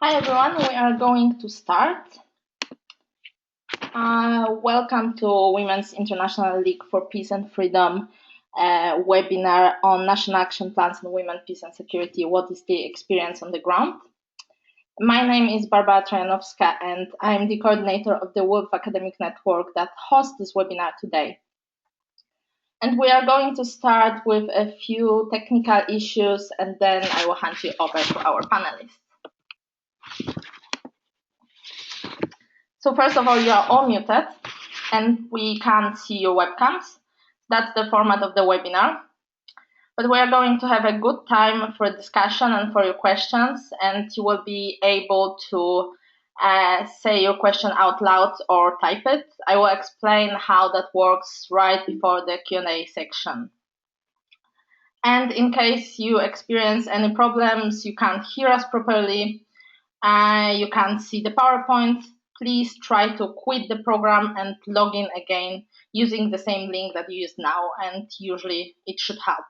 Hi everyone, we are going to start. Welcome to Women's International League for Peace and Freedom webinar on National Action Plans on Women, Peace and Security. What is the experience on the ground? My name is Barbara Trojanowska and I'm the coordinator of the WILPF Academic Network that hosts this webinar today. And we are going to start with a few technical issues and then I will hand you over to our panelists. So first of all, you are all muted and we can't see your webcams. That's the format of the webinar. But we are going to have a good time for discussion and for your questions, and you will be able to say your question out loud or type it. I will explain how that works right before the Q&A section. And in case you experience any problems, you can't hear us properly, you can't see the PowerPoint, please try to quit the program and log in again using the same link that you use now, and usually it should help.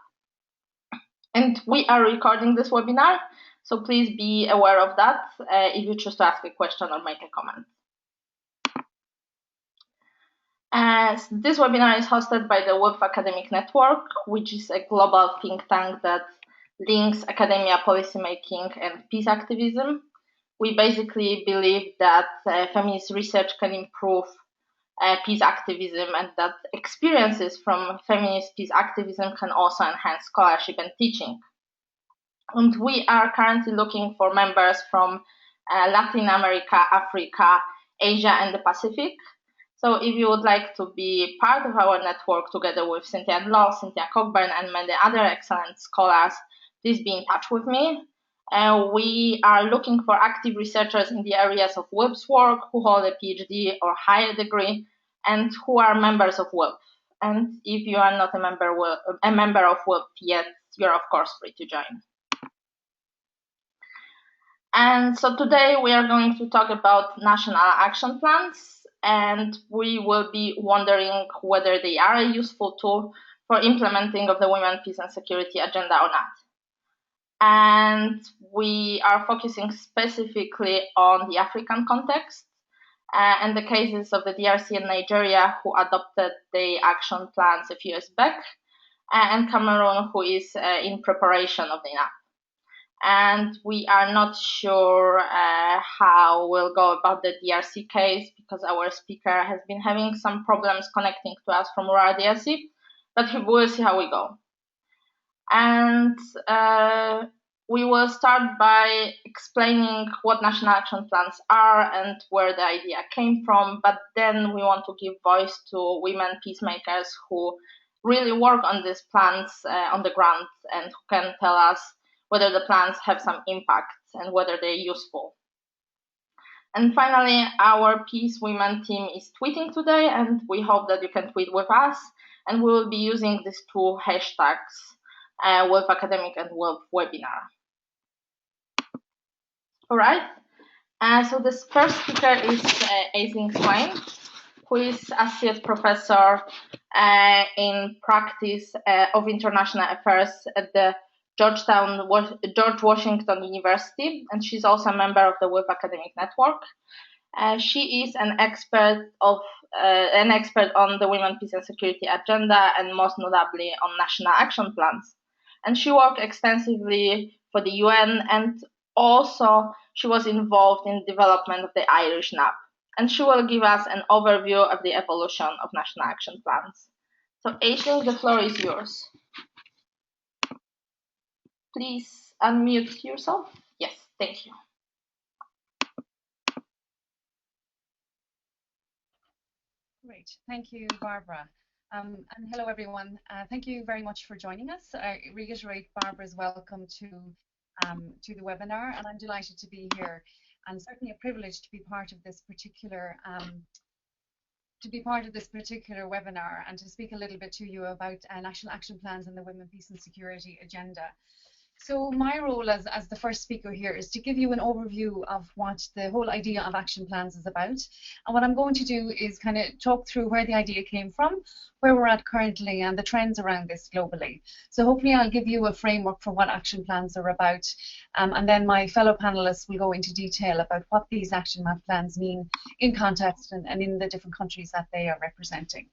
And we are recording this webinar, so please be aware of that if you choose to ask a question or make a comment. This webinar is hosted by the WILPF Academic Network, which is a global think tank that links academia, policymaking, and peace activism. We basically believe that feminist research can improve peace activism and that experiences from feminist peace activism can also enhance scholarship and teaching. And we are currently looking for members from Latin America, Africa, Asia, and the Pacific. So if you would like to be part of our network together with Cynthia Law, Cynthia Cockburn, and many other excellent scholars, please be in touch with me. We are looking for active researchers in the areas of WILPF's work who hold a PhD or higher degree and who are members of WILPF. And if you are not a member of WILPF yet, you're of course free to join. And so today we are going to talk about national action plans, and we will be wondering whether they are a useful tool for implementing of the Women, Peace and Security agenda or not. And we are focusing specifically on the African context and the cases of the DRC and Nigeria who adopted the action plans a few years back, and Cameroon who is in preparation of the NAP. And we are not sure how we'll go about the DRC case because our speaker has been having some problems connecting to us from rural DRC, but we'll see how we go. And we will start by explaining what national action plans are and where the idea came from, but then we want to give voice to women peacemakers who really work on these plans on the ground and who can tell us whether the plans have some impact and whether they're useful. And finally, our Peace Women team is tweeting today, and we hope that you can tweet with us. And we will be using these two hashtags, WILPF Academic and WILPF Webinar. All right, so this first speaker is Swaine, who is Associate Professor in Practice of International Affairs at the George Washington University, and she's also a member of the WILPF Academic Network. She is an expert on the Women, Peace and Security agenda, and most notably on national action plans. And she worked extensively for the UN, and also she was involved in development of the Irish NAP. And she will give us an overview of the evolution of national action plans. So Aisling, the floor is yours. Please unmute yourself. Yes, thank you. Great, thank you, Barbara. And hello, everyone. Thank you very much for joining us. I reiterate Barbara's welcome to the webinar, and I'm delighted to be here, and certainly a privilege to be part of this particular webinar and to speak a little bit to you about national action plans and the Women, Peace and Security agenda. So my role as the first speaker here is to give you an overview of what the whole idea of action plans is about. And what I'm going to do is kind of talk through where the idea came from, where we're at currently, and the trends around this globally. So hopefully I'll give you a framework for what action plans are about. And then my fellow panelists will go into detail about what these action plans mean in context and in the different countries that they are representing.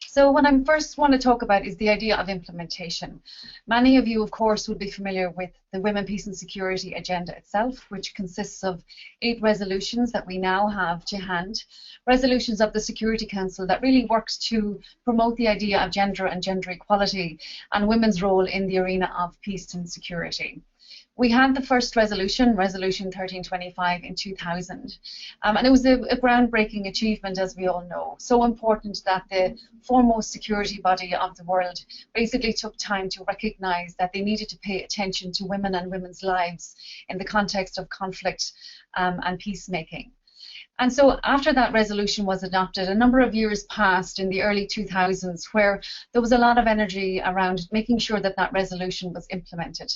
So what I first want to talk about is the idea of implementation. Many of you, of course, would be familiar with the Women, Peace and Security agenda itself, which consists of 8 resolutions that we now have to hand, resolutions of the Security Council that really works to promote the idea of gender and gender equality and women's role in the arena of peace and security. We had the first resolution, Resolution 1325 in 2000, and it was a groundbreaking achievement, as we all know. So important that the foremost security body of the world basically took time to recognize that they needed to pay attention to women and women's lives in the context of conflict and peacemaking. And so after that resolution was adopted, a number of years passed in the early 2000s where there was a lot of energy around making sure that that resolution was implemented.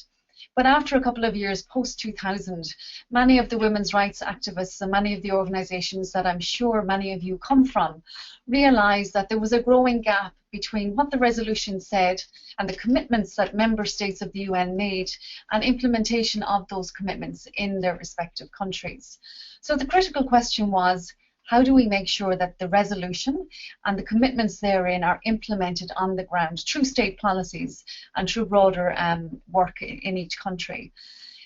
But after a couple of years post-2000, many of the women's rights activists and many of the organizations that I'm sure many of you come from realized that there was a growing gap between what the resolution said and the commitments that member states of the UN made and implementation of those commitments in their respective countries. So the critical question was, how do we make sure that the resolution and the commitments therein are implemented on the ground through state policies and through broader work in each country?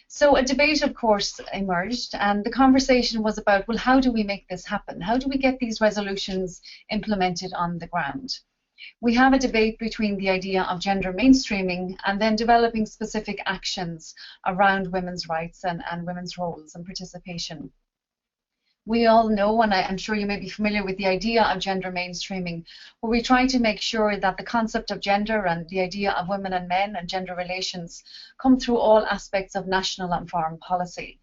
So a debate, of course, emerged, and the conversation was about, well, how do we make this happen? How do we get these resolutions implemented on the ground? We have a debate between the idea of gender mainstreaming and then developing specific actions around women's rights and women's roles and participation. We all know, and I'm sure you may be familiar with the idea of gender mainstreaming, where we try to make sure that the concept of gender and the idea of women and men and gender relations come through all aspects of national and foreign policy.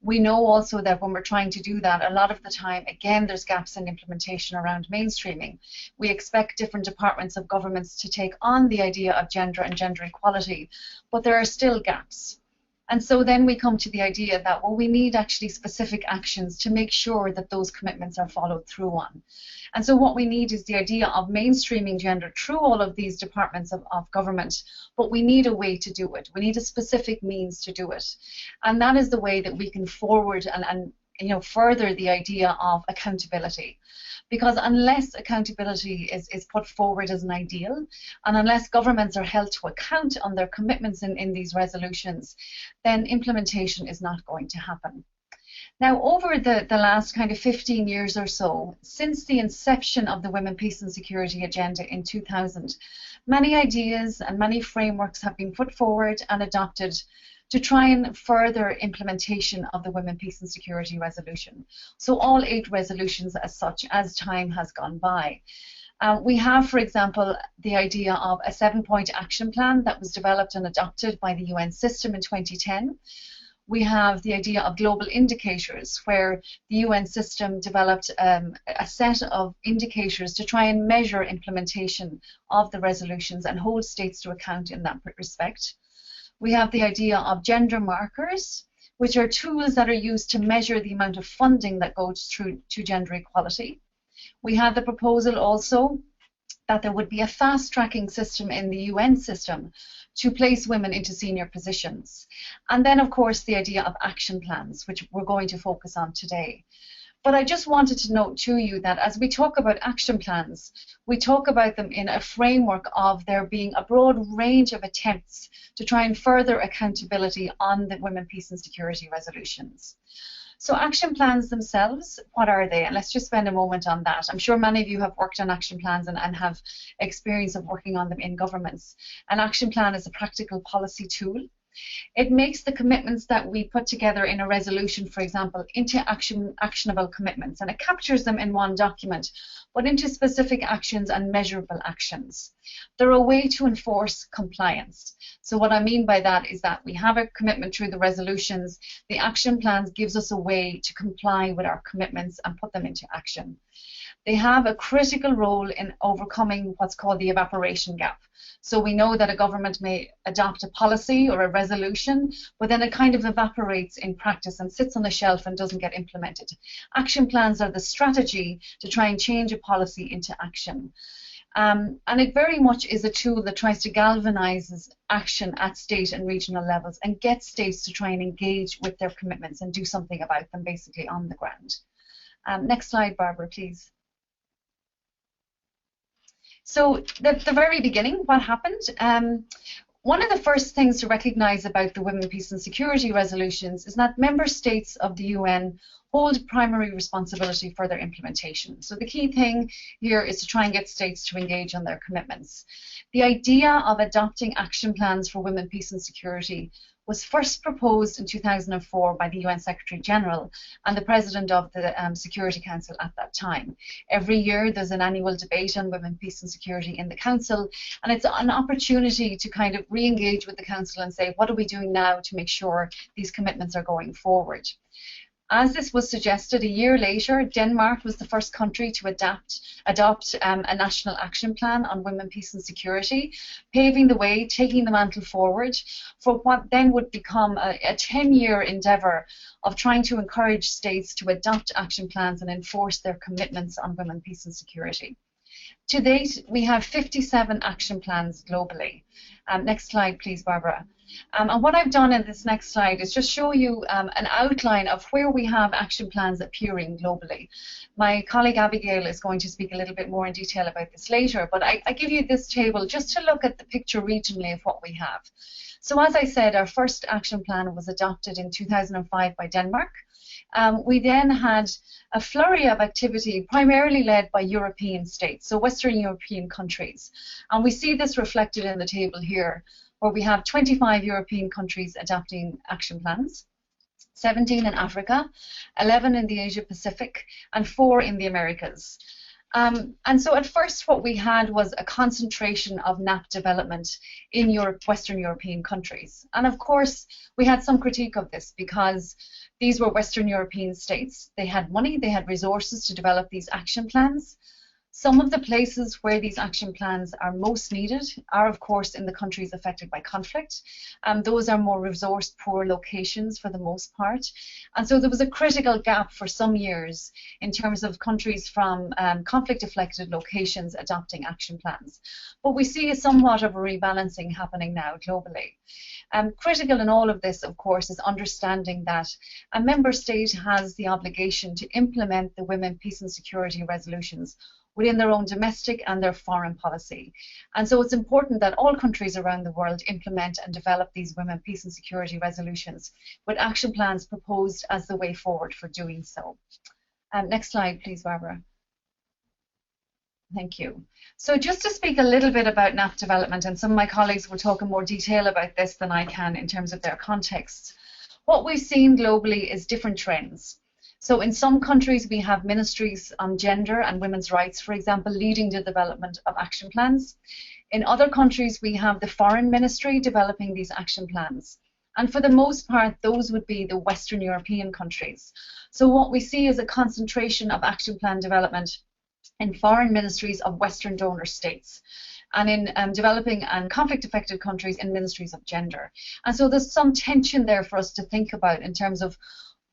We know also that when we're trying to do that, a lot of the time, again, there's gaps in implementation around mainstreaming. We expect different departments of governments to take on the idea of gender and gender equality, but there are still gaps. And so then we come to the idea that, well, we need actually specific actions to make sure that those commitments are followed through on. And so what we need is the idea of mainstreaming gender through all of these departments of government, but we need a way to do it. We need a specific means to do it. And that is the way that we can forward and further the idea of accountability. Because unless accountability is put forward as an ideal, and unless governments are held to account on their commitments in these resolutions, then implementation is not going to happen. Now, over the last kind of 15 years or so, since the inception of the Women, Peace and Security Agenda in 2000, many ideas and many frameworks have been put forward and adopted to try and further implementation of the Women, Peace and Security Resolution. So all 8 resolutions as such, as time has gone by. We have, for example, the idea of a 7-point action plan that was developed and adopted by the UN system in 2010. We have the idea of global indicators, where the UN system developed a set of indicators to try and measure implementation of the resolutions and hold states to account in that respect. We have the idea of gender markers, which are tools that are used to measure the amount of funding that goes through to gender equality. We have the proposal also that there would be a fast-tracking system in the UN system to place women into senior positions. And then, of course, the idea of action plans, which we're going to focus on today. But I just wanted to note to you that as we talk about action plans, we talk about them in a framework of there being a broad range of attempts to try and further accountability on the Women, Peace and Security resolutions. So action plans themselves, what are they? And let's just spend a moment on that. I'm sure many of you have worked on action plans and have experience of working on them in governments. An action plan is a practical policy tool. It makes the commitments that we put together in a resolution, for example, into actionable commitments, and it captures them in one document, but into specific actions and measurable actions. They're a way to enforce compliance. So what I mean by that is that we have a commitment through the resolutions. The action plans gives us a way to comply with our commitments and put them into action. they have a critical role in overcoming what's called the evaporation gap. So we know that a government may adopt a policy or a resolution, but then it kind of evaporates in practice and sits on the shelf and doesn't get implemented. Action plans are the strategy to try and change a policy into action. And it very much is a tool that tries to galvanize action at state and regional levels and get states to try and engage with their commitments and do something about them basically on the ground. Next slide, Barbara, please. So the very beginning, what happened? One of the first things to recognize about the Women, Peace and Security resolutions is that member states of the UN hold primary responsibility for their implementation. So the key thing here is to try and get states to engage on their commitments. The idea of adopting action plans for women, peace and security was first proposed in 2004 by the UN Secretary General and the President of the Security Council at that time. Every year there's an annual debate on women, peace and security in the Council, and it's an opportunity to kind of re-engage with the Council and say, what are we doing now to make sure these commitments are going forward? As this was suggested, a year later, Denmark was the first country to adopt a national action plan on women, peace and security, paving the way, taking the mantle forward for what then would become a 10-year endeavour of trying to encourage states to adopt action plans and enforce their commitments on women, peace and security. To date, we have 57 action plans globally. Next slide, please, Barbara. And what I've done in this next slide is just show you an outline of where we have action plans appearing globally. My colleague Abigail is going to speak a little bit more in detail about this later, but I give you this table just to look at the picture regionally of what we have. So as I said, our first action plan was adopted in 2005 by Denmark. We then had a flurry of activity primarily led by European states, so Western European countries. And we see this reflected in the table here, where we have 25 European countries adopting action plans, 17 in Africa, 11 in the Asia Pacific, and 4 in the Americas. And so at first what we had was a concentration of NAP development in Western European countries. And of course, we had some critique of this because these were Western European states. They had money, they had resources to develop these action plans. Some of the places where these action plans are most needed are, of course, in the countries affected by conflict. Those are more resource-poor locations for the most part. And so there was a critical gap for some years in terms of countries from conflict-affected locations adopting action plans. But we see somewhat of a rebalancing happening now globally. Critical in all of this, of course, is understanding that a member state has the obligation to implement the Women, Peace and Security resolutions within their own domestic and their foreign policy. And so it's important that all countries around the world implement and develop these women, peace and security resolutions with action plans proposed as the way forward for doing so. Next slide, please, Barbara. Thank you. So just to speak a little bit about NAP development, and some of my colleagues will talk in more detail about this than I can in terms of their contexts. What we've seen globally is different trends. So in some countries, we have ministries on gender and women's rights, for example, leading the development of action plans. In other countries, we have the foreign ministry developing these action plans. And for the most part, those would be the Western European countries. So what we see is a concentration of action plan development in foreign ministries of Western donor states, and in developing and conflict-affected countries in ministries of gender. And so there's some tension there for us to think about in terms of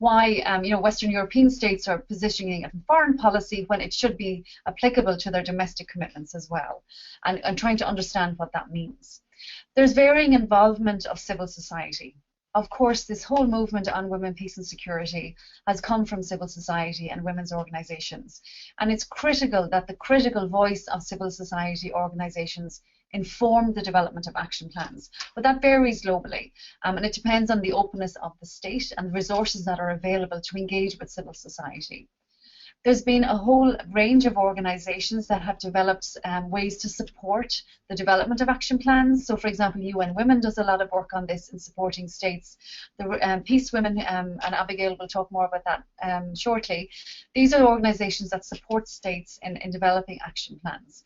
why Western European states are positioning a foreign policy when it should be applicable to their domestic commitments as well, and trying to understand what that means. There's varying involvement of civil society. Of course, this whole movement on women, peace and security has come from civil society and women's organisations, and it's critical that the critical voice of civil society organisations inform the development of action plans. But that varies globally, and it depends on the openness of the state and the resources that are available to engage with civil society. There's been a whole range of organisations that have developed ways to support the development of action plans. So, for example, UN Women does a lot of work on this in supporting states. The Peace Women, and Abigail will talk more about that shortly. These are organisations that support states in developing action plans.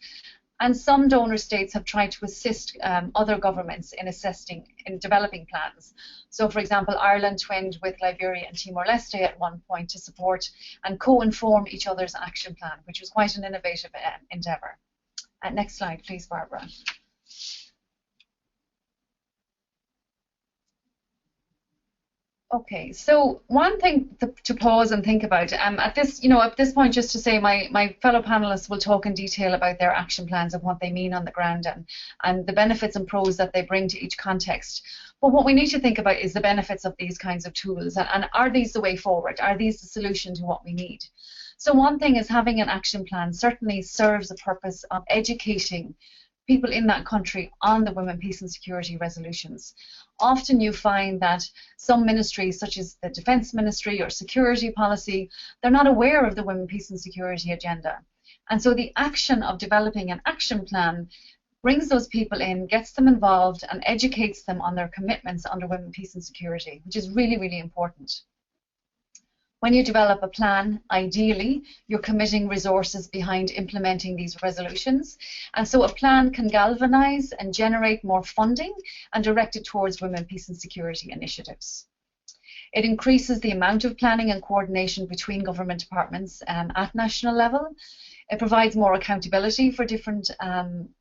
And some donor states have tried to assist other governments in developing plans. So, for example, Ireland twinned with Liberia and Timor-Leste at one point to support and co-inform each other's action plan, which was quite an innovative endeavour. Next slide, please, Barbara. Okay, so one thing to pause and think about at this point, just to say, my fellow panelists will talk in detail about their action plans and what they mean on the ground and the benefits and pros that they bring to each context. But what we need to think about is the benefits of these kinds of tools, and are these the way forward? Are these the solution to what we need? So one thing is, having an action plan certainly serves the purpose of educating people in that country on the women, peace and security resolutions. Often you find that some ministries, such as the Defence Ministry or Security Policy, they're not aware of the women, peace and security agenda. And so the action of developing an action plan brings those people in, gets them involved and educates them on their commitments under women, peace and security, which is really, really important. When you develop a plan, ideally, you're committing resources behind implementing these resolutions. And so a plan can galvanize and generate more funding and direct it towards women, peace and security initiatives. It increases the amount of planning and coordination between government departments at national level. It provides more accountability for different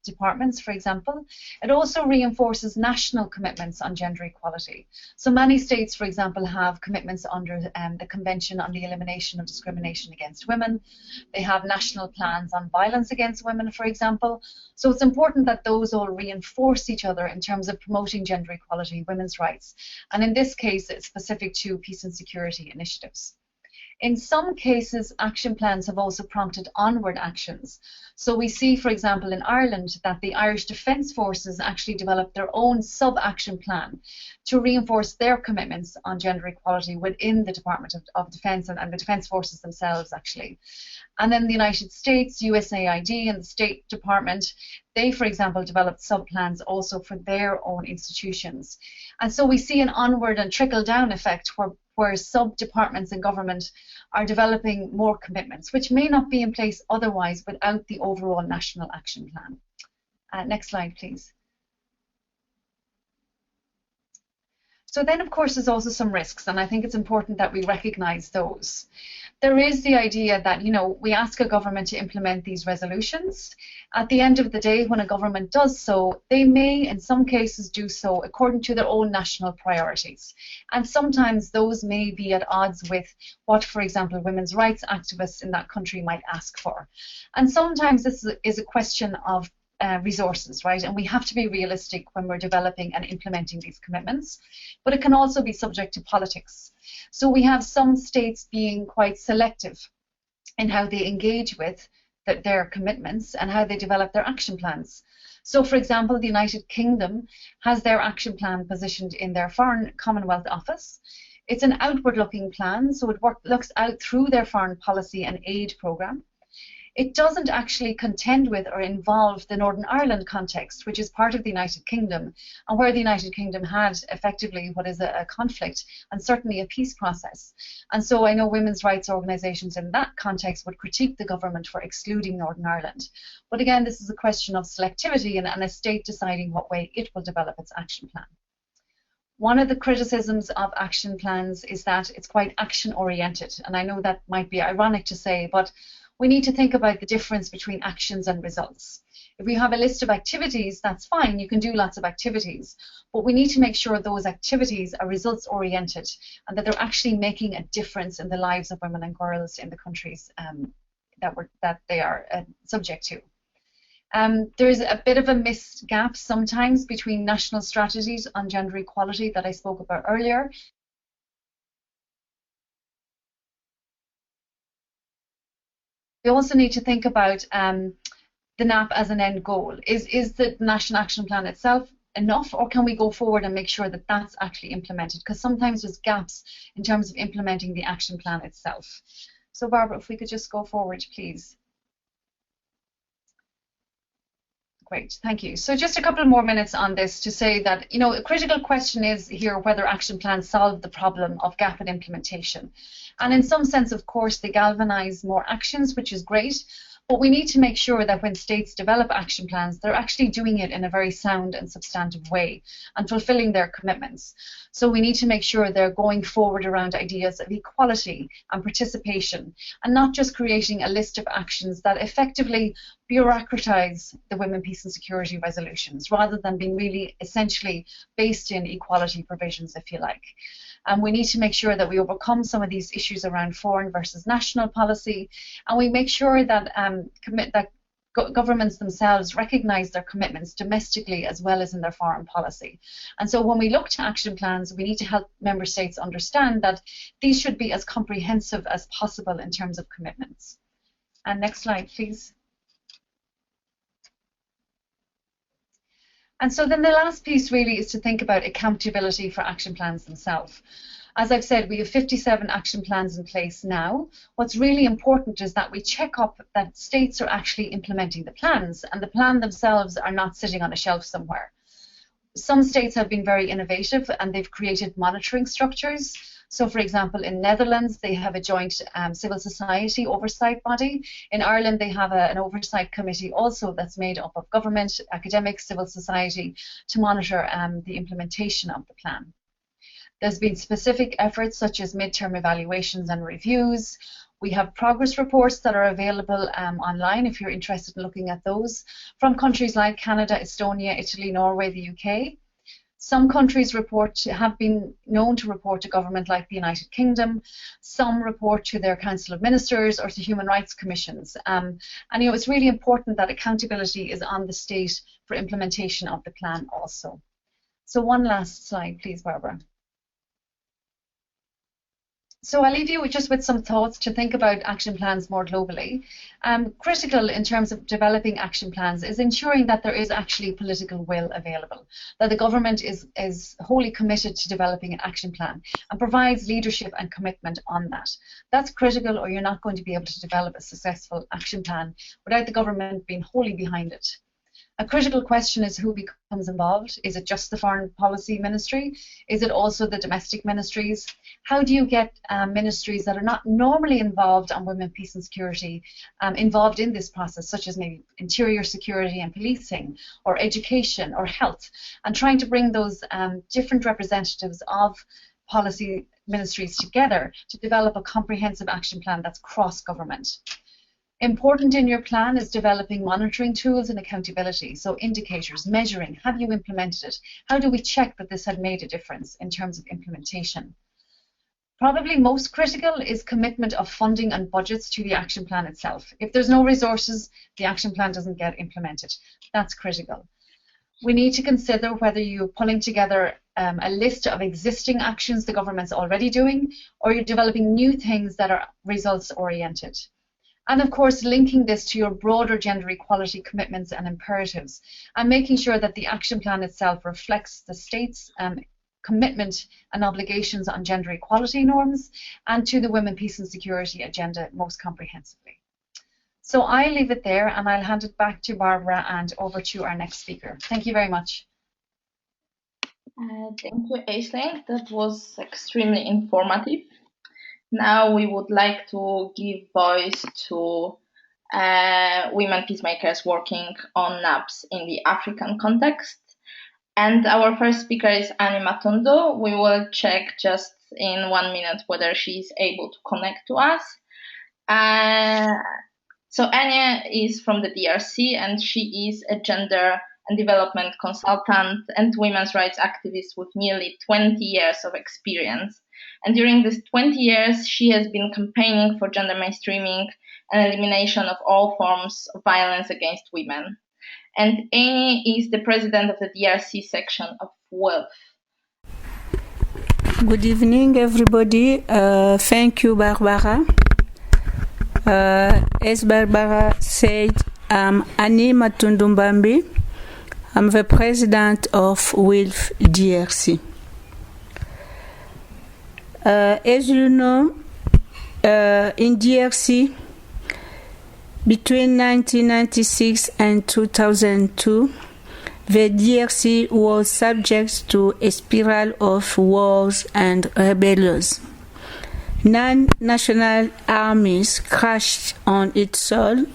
departments, for example. It also reinforces national commitments on gender equality. So many states, for example, have commitments under the Convention on the Elimination of Discrimination Against Women. They have national plans on violence against women, for example. So it's important that those all reinforce each other in terms of promoting gender equality, women's rights. And in this case, it's specific to peace and security initiatives. In some cases, action plans have also prompted onward actions. So we see, for example, in Ireland that the Irish Defence Forces actually developed their own sub-action plan to reinforce their commitments on gender equality within the Department of Defence and the Defence Forces themselves, actually. And then the United States, USAID and the State Department, they, for example, developed sub-plans also for their own institutions. And so we see an onward and trickle-down effect where sub-departments in government are developing more commitments, which may not be in place otherwise without the overall national action plan. Next slide, please. So then, of course, there's also some risks, and I think it's important that we recognize those. There is the idea that, we ask a government to implement these resolutions. At the end of the day, when a government does so, they may, in some cases, do so according to their own national priorities. And sometimes those may be at odds with what, for example, women's rights activists in that country might ask for. And sometimes this is a question of resources, right? And we have to be realistic when we're developing and implementing these commitments, but it can also be subject to politics. So we have some states being quite selective in how they engage with their commitments and how they develop their action plans. So, for example, the United Kingdom has their action plan positioned in their Foreign Commonwealth Office. It's an outward-looking plan, so it looks out through their foreign policy and aid programme. It doesn't actually contend with or involve the Northern Ireland context, which is part of the United Kingdom, and where the United Kingdom had effectively what is a conflict and certainly a peace process. And so I know women's rights organisations in that context would critique the government for excluding Northern Ireland. But again, this is a question of selectivity and a state deciding what way it will develop its action plan. One of the criticisms of action plans is that it's quite action-oriented, and I know that might be ironic to say, but we need to think about the difference between actions and results. If we have a list of activities, that's fine, you can do lots of activities, but we need to make sure those activities are results oriented and that they're actually making a difference in the lives of women and girls in the countries that they are subject to. There's a bit of a missed gap sometimes between national strategies on gender equality that I spoke about earlier. We also need to think about the NAP as an end goal. Is the National Action Plan itself enough, or can we go forward and make sure that that's actually implemented? Because sometimes there's gaps in terms of implementing the action plan itself. So Barbara, if we could just go forward, please. Great, thank you. So just a couple more minutes on this to say that, a critical question is here whether action plans solve the problem of gap in implementation. And in some sense, of course, they galvanize more actions, which is great, But we need to make sure that when states develop action plans, they're actually doing it in a very sound and substantive way and fulfilling their commitments. So we need to make sure they're going forward around ideas of equality and participation, and not just creating a list of actions that effectively bureaucratize the women, peace and security resolutions, rather than being really essentially based in equality provisions, if you like. And we need to make sure that we overcome some of these issues around foreign versus national policy, and we make sure that governments themselves recognise their commitments domestically as well as in their foreign policy. And so when we look to action plans, we need to help member states understand that these should be as comprehensive as possible in terms of commitments. And next slide, please. And so then the last piece really is to think about accountability for action plans themselves. As I've said, we have 57 action plans in place now. What's really important is that we check up that states are actually implementing the plans, and the plan themselves are not sitting on a shelf somewhere. Some states have been very innovative and they've created monitoring structures. So, for example, in Netherlands, they have a joint civil society oversight body. In Ireland, they have an oversight committee also that's made up of government, academic, civil society to monitor the implementation of the plan. There's been specific efforts such as midterm evaluations and reviews. We have progress reports that are available online if you're interested in looking at those, from countries like Canada, Estonia, Italy, Norway, the UK. Some countries have been known to report to government like the United Kingdom. Some report to their Council of Ministers or to human rights commissions. And it's really important that accountability is on the state for implementation of the plan also. So one last slide, please, Barbara. So I'll leave you just with some thoughts to think about action plans more globally. Critical in terms of developing action plans is ensuring that there is actually political will available, that the government is wholly committed to developing an action plan and provides leadership and commitment on that. That's critical, or you're not going to be able to develop a successful action plan without the government being wholly behind it. A critical question is who becomes involved. Is it just the Foreign Policy Ministry? Is it also the domestic ministries? How do you get ministries that are not normally involved on women, peace and security involved in this process, such as maybe interior security and policing, or education, or health, and trying to bring those different representatives of policy ministries together to develop a comprehensive action plan that's cross-government. Important in your plan is developing monitoring tools and accountability, so indicators, measuring, have you implemented it? How do we check that this had made a difference in terms of implementation? Probably most critical is commitment of funding and budgets to the action plan itself. If there's no resources, the action plan doesn't get implemented. That's critical. We need to consider whether you're pulling together a list of existing actions the government's already doing, or you're developing new things that are results-oriented. And of course, linking this to your broader gender equality commitments and imperatives, and making sure that the action plan itself reflects the state's commitment and obligations on gender equality norms and to the women, peace and security agenda most comprehensively. So I'll leave it there and I'll hand it back to Barbara and over to our next speaker. Thank you very much. Thank you, Aisling. That was extremely informative. Now we would like to give voice to women peacemakers working on NAPs in the African context. And our first speaker is Matundu. We will check just in 1 minute whether she is able to connect to us. So Anya is from the DRC, and she is a gender and development consultant and women's rights activist with nearly 20 years of experience. And during these 20 years, she has been campaigning for gender mainstreaming and elimination of all forms of violence against women. And Amy is the president of the DRC section of WILPF. Good evening, everybody. Thank you, Barbara. As Barbara said, I'm Matundu Mbambi. I'm the president of WILPF DRC. As you know, in DRC, between 1996 and 2002, the DRC was subject to a spiral of wars and rebellions. 9 national armies crashed on its soil,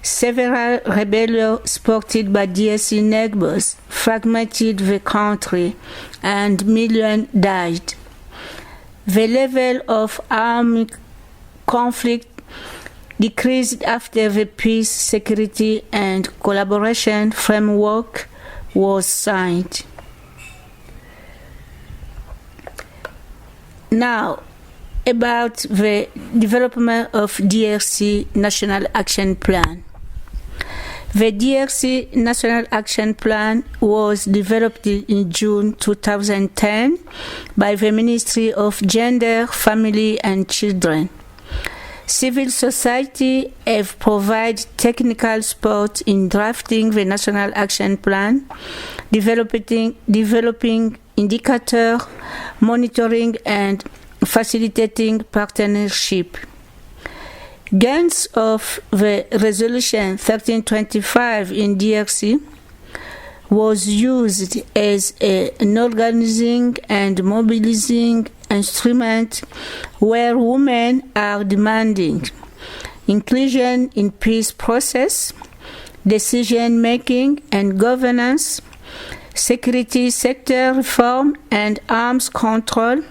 Several rebellions supported by DRC neighbors fragmented the country and millions died. The level of armed conflict decreased after the Peace, Security and Collaboration Framework was signed. Now, about the development of DRC National Action Plan. The DRC National Action Plan was developed in June 2010 by the Ministry of Gender, Family and Children. Civil society have provided technical support in drafting the National Action Plan, developing indicator, monitoring and facilitating partnership. Gains of the Resolution 1325 in DRC was used as an organizing and mobilizing instrument where women are demanding inclusion in peace process, decision making and governance, security sector reform and arms control,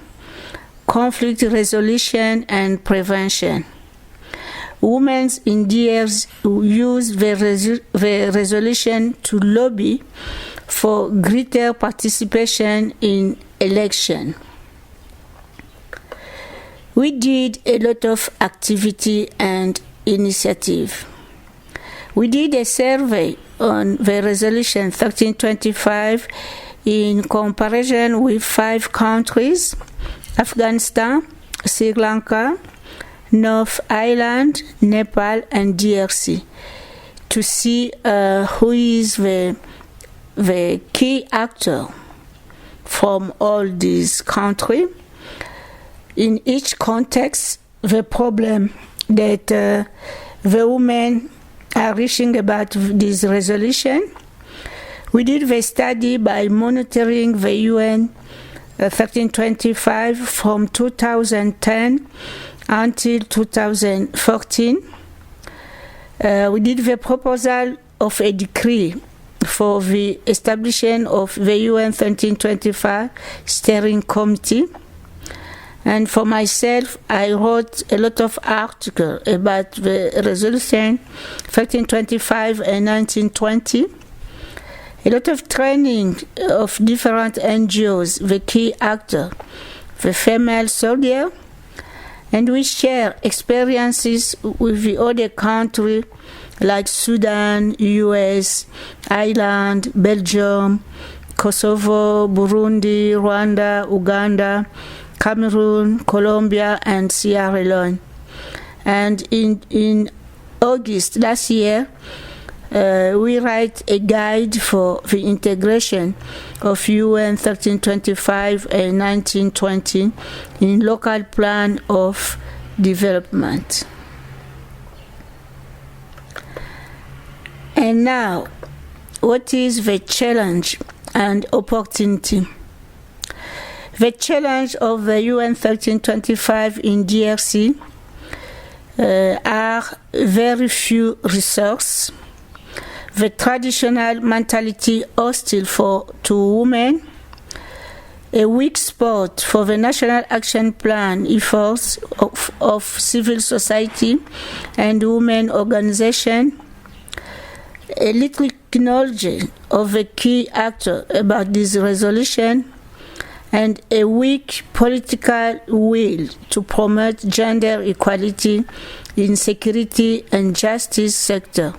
conflict resolution and prevention. Women in DRC use the resolution to lobby for greater participation in election. We did a lot of activity and initiative. We did a survey on the Resolution 1325 in comparison with 5 countries: Afghanistan, Sri Lanka, North Ireland, Nepal, and DRC, to see who is the key actor from all these countries. In each context, the problem that the women are reaching about this resolution. We did the study by monitoring the UN 1325 from 2010 until 2014. We did the proposal of a decree for the establishment of the UN 1325 Steering Committee. And for myself, I wrote a lot of articles about the resolution 1325 and 1920. A lot of training of different NGOs, the key actor, the female soldier, and we share experiences with the other countries like Sudan, US, Ireland, Belgium, Kosovo, Burundi, Rwanda, Uganda, Cameroon, Colombia, and Sierra Leone. And in August last year, we write a guide for the integration of UN 1325 and 1920 in local plan of development. And now, what is the challenge and opportunity? The challenge of the UN 1325 in DRC are very few resources, the traditional mentality hostile to women, a weak spot for the National Action Plan efforts of civil society and women organizations, a little knowledge of the key actor about this resolution, and a weak political will to promote gender equality in security and justice sector.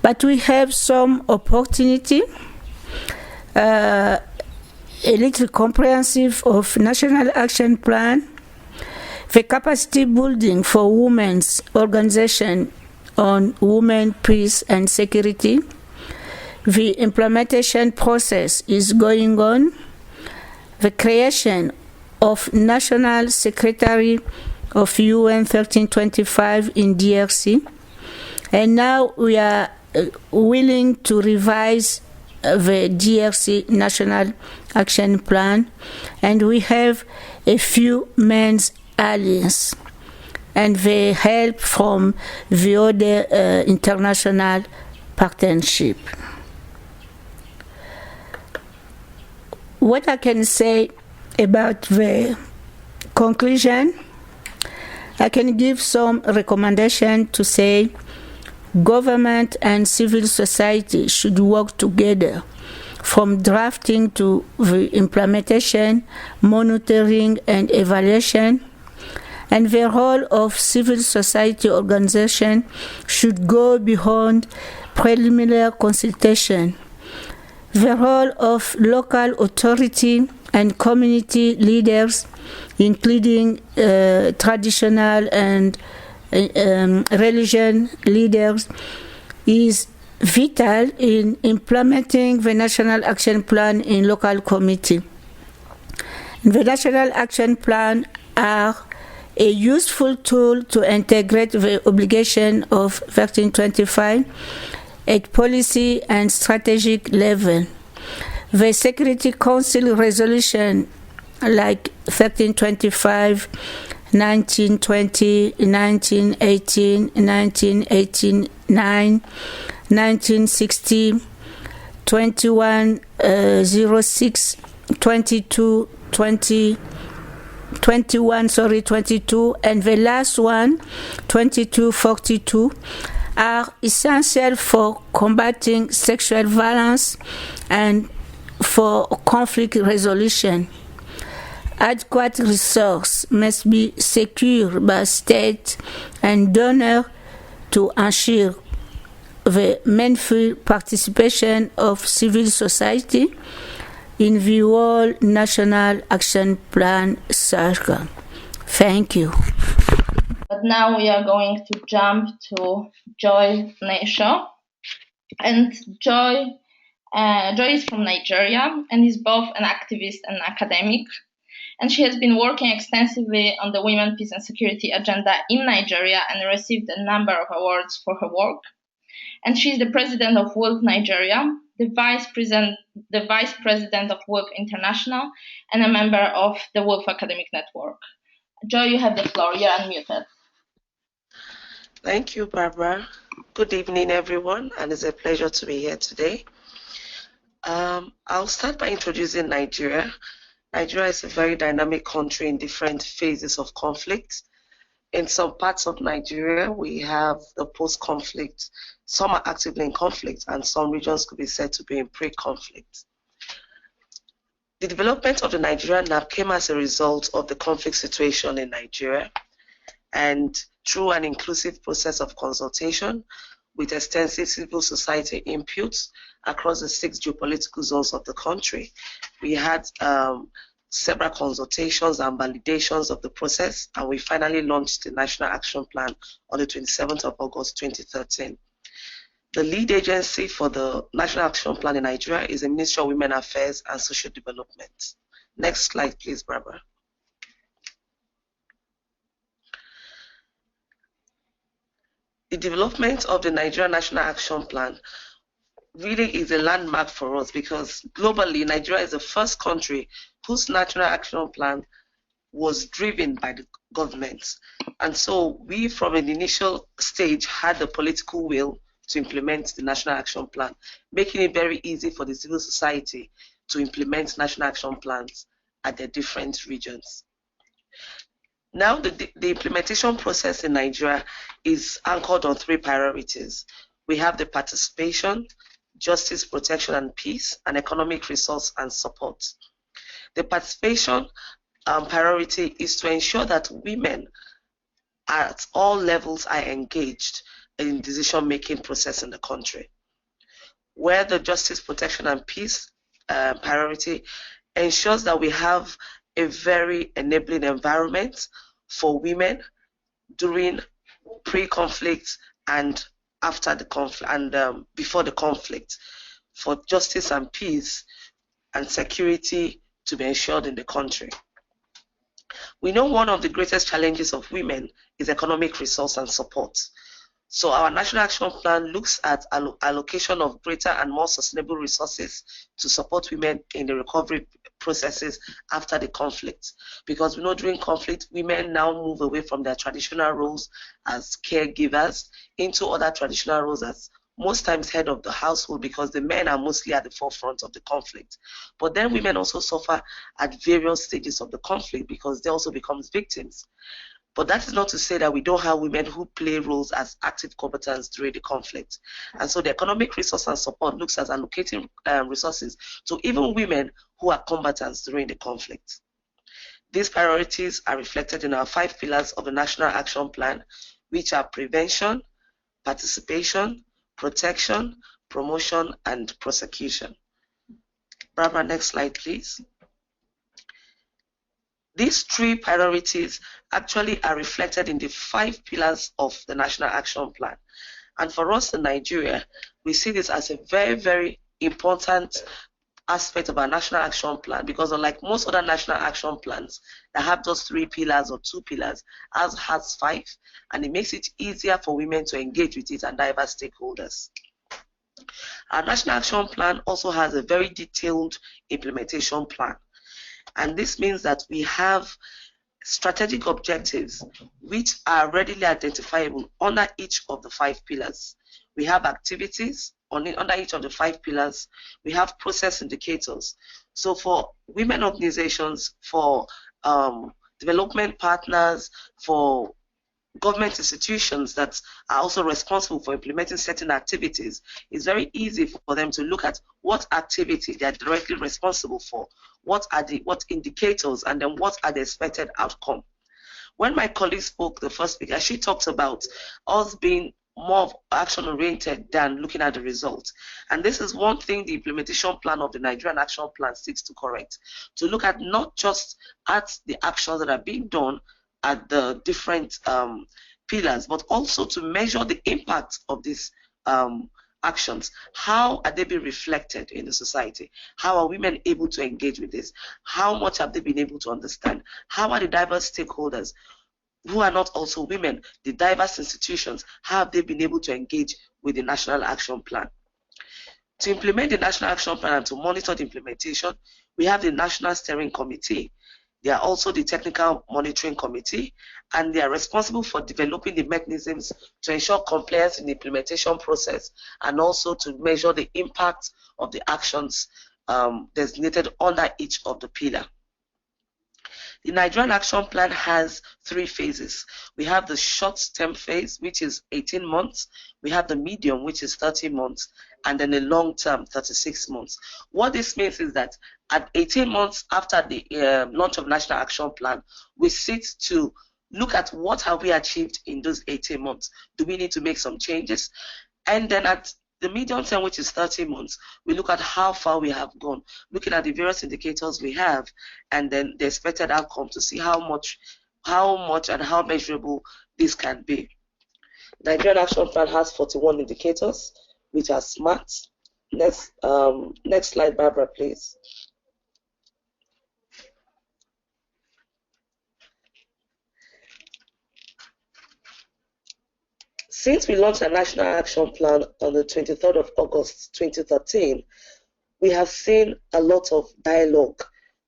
But we have some opportunity, a little comprehensive of National Action Plan, the capacity building for women's organization on women, peace and security. The implementation process is going on. The creation of National Secretary of UN 1325 in DRC. And now we are willing to revise the DRC National Action Plan, and we have a few men's allies. and the help from the other international partnership. What I can say about the conclusion, I can give some recommendation to say government and civil society should work together from drafting to the implementation, monitoring and evaluation, and the role of civil society organization should go beyond preliminary consultation. The role of local authority and community leaders, including traditional and religion leaders, is vital in implementing the National Action Plan in local committee. The National Action Plan are a useful tool to integrate the obligation of 1325 at policy and strategic level. The Security Council resolution like 1325, 1920, 1918, 1989, 1960, 2106, 22, 22, and the last one, 2242, are essential for combating sexual violence and for conflict resolution. Adequate resources must be secured by state and donors to ensure the meaningful participation of civil society in the whole National Action Plan circle. Thank you. But now we are going to jump to Joy Onyesoh. And Joy is from Nigeria and is both an activist and academic. And she has been working extensively on the women, peace and security agenda in Nigeria and received a number of awards for her work. And she is the president of WILPF Nigeria, the vice president of WILPF International, and a member of the WILPF Academic Network. Joy, you have the floor. You're unmuted. Thank you, Barbara. Good evening, everyone, and it's a pleasure to be here today. I'll start by introducing Nigeria. Nigeria is a very dynamic country in different phases of conflict. In some parts of Nigeria, we have the post-conflict. Some are actively in conflict, and some regions could be said to be in pre-conflict. The development of the Nigerian NAP came as a result of the conflict situation in Nigeria, and through an inclusive process of consultation with extensive civil society inputs across the 6 geopolitical zones of the country. We had several consultations and validations of the process, and we finally launched the National Action Plan on the 27th of August 2013. The lead agency for the National Action Plan in Nigeria is the Ministry of Women Affairs and Social Development. Next slide, please, Barbara. The development of the Nigerian National Action Plan really is a landmark for us because globally, Nigeria is the first country whose National Action Plan was driven by the government. And so we, from an initial stage, had the political will to implement the National Action Plan, making it very easy for the civil society to implement national action plans at their different regions. Now, the implementation process in Nigeria is anchored on 3 priorities. We have the participation, justice, protection and peace, and economic resource and support. The participation priority is to ensure that women at all levels are engaged in decision-making process in the country. Where the justice, protection and peace priority ensures that we have a very enabling environment for women during pre-conflict and after the conflict and before the conflict, for justice and peace and security to be ensured in the country. We know one of the greatest challenges of women is economic resource and support. So our National Action Plan looks at allocation of greater and more sustainable resources to support women in the recovery processes after the conflict. Because we know during conflict, women now move away from their traditional roles as caregivers into other traditional roles as most times head of the household, because the men are mostly at the forefront of the conflict. But then women also suffer at various stages of the conflict because they also become victims. But that is not to say that we don't have women who play roles as active combatants during the conflict. And so the economic resource and support looks at allocating resources to even women who are combatants during the conflict. These priorities are reflected in our 5 pillars of the National Action Plan, which are prevention, participation, protection, promotion, and prosecution. Barbara, next slide, please. These 3 priorities actually are reflected in the 5 pillars of the National Action Plan. And for us in Nigeria, we see this as a very, very important aspect of our National Action Plan, because unlike most other National Action Plans that have just 3 pillars or 2 pillars, ours has 5, and it makes it easier for women to engage with it and diverse stakeholders. Our National Action Plan also has a very detailed implementation plan. And this means that we have strategic objectives which are readily identifiable under each of the 5 pillars. We have activities under each of the 5 pillars. We have process indicators. So for women organizations, for development partners, for government institutions that are also responsible for implementing certain activities, it's very easy for them to look at what activity they are directly responsible for, what indicators, and then what are the expected outcome. When my colleague spoke, the first speaker, she talked about us being more action-oriented than looking at the results. And this is one thing the implementation plan of the Nigerian Action Plan seeks to correct, to look at not just at the actions that are being done at the different pillars, but also to measure the impact of these actions. How are they being reflected in the society? How are women able to engage with this? How much have they been able to understand? How are the diverse stakeholders who are not also women, the diverse institutions, how have they been able to engage with the National Action Plan? To implement the National Action Plan and to monitor the implementation, we have the National Steering Committee. They are also the Technical Monitoring Committee, and they are responsible for developing the mechanisms to ensure compliance in the implementation process and also to measure the impact of the actions designated under each of the pillars. The Nigerian Action Plan has 3 phases. We have the short-term phase, which is 18 months. We have the medium, which is 30 months, and then the long-term, 36 months. What this means is that at 18 months after the launch of National Action Plan, we sit to look at what have we achieved in those 18 months. Do we need to make some changes? And then at the medium term, which is 30 months, we look at how far we have gone, looking at the various indicators we have, and then the expected outcome to see how much and how measurable this can be. The Nigerian Action Plan has 41 indicators, which are SMART. Next slide, Barbara, please. Since we launched a National Action Plan on the 23rd of August 2013, we have seen a lot of dialogue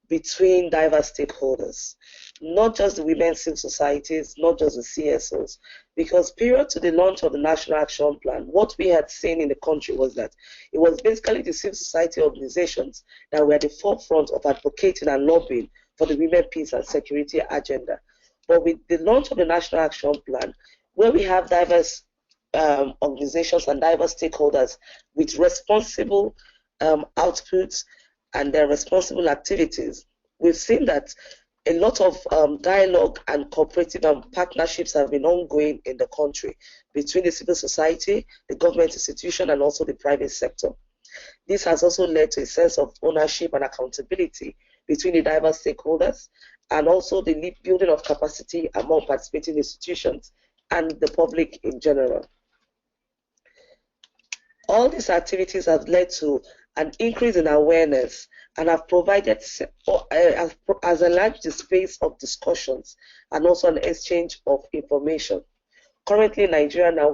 between diverse stakeholders, not just the women's civil societies, not just the CSOs, because prior to the launch of the National Action Plan, what we had seen in the country was that it was basically the civil society organizations that were at the forefront of advocating and lobbying for the women, peace and security agenda. But with the launch of the National Action Plan, where we have diverse organizations and diverse stakeholders with responsible outputs and their responsible activities, we've seen that a lot of dialogue and cooperative and partnerships have been ongoing in the country between the civil society, the government institution, and also the private sector. This has also led to a sense of ownership and accountability between the diverse stakeholders, and also the building of capacity among participating institutions and the public in general. All these activities have led to an increase in awareness and have provided as enlarged the space of discussions and also an exchange of information. Currently in Nigeria now,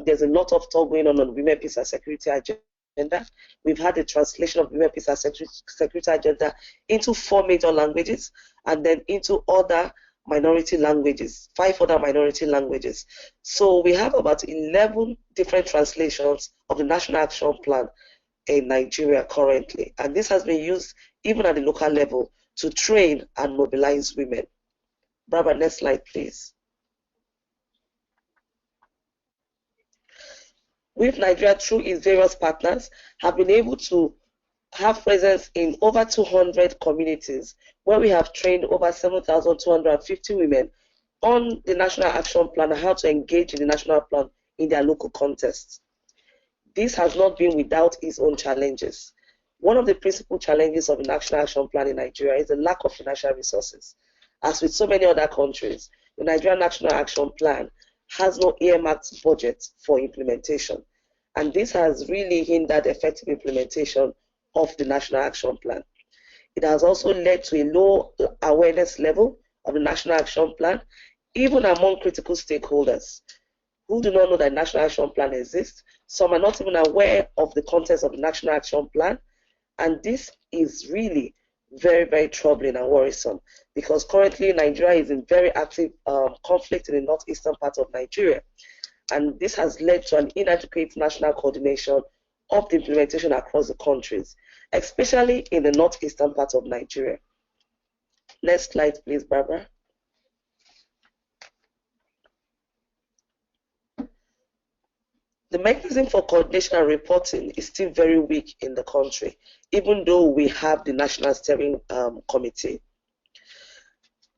there's a lot of talk going on women, peace and security agenda. We've had a translation of women, peace and security agenda into 4 major languages and then into other minority languages, 5 other minority languages. So we have about 11 different translations of the National Action Plan in Nigeria currently. And this has been used even at the local level to train and mobilize women. Barbara, next slide, please. With Nigeria, through its various partners, have been able to have presence in over 200 communities where we have trained over 7,250 women on the National Action Plan and how to engage in the National Plan in their local contexts. This has not been without its own challenges. One of the principal challenges of the National Action Plan in Nigeria is the lack of financial resources. As with so many other countries, the Nigerian National Action Plan has no earmarked budget for implementation. And this has really hindered effective implementation of the National Action Plan. It has also led to a low awareness level of the National Action Plan, even among critical stakeholders who do not know that the National Action Plan exists. Some are not even aware of the contents of the National Action Plan. And this is really very, very troubling and worrisome because currently Nigeria is in very active conflict in the northeastern part of Nigeria. And this has led to an inadequate national coordination of the implementation across the countries, especially in the northeastern part of Nigeria. Next slide, please, Barbara. The mechanism for coordination and reporting is still very weak in the country, even though we have the National Steering Committee.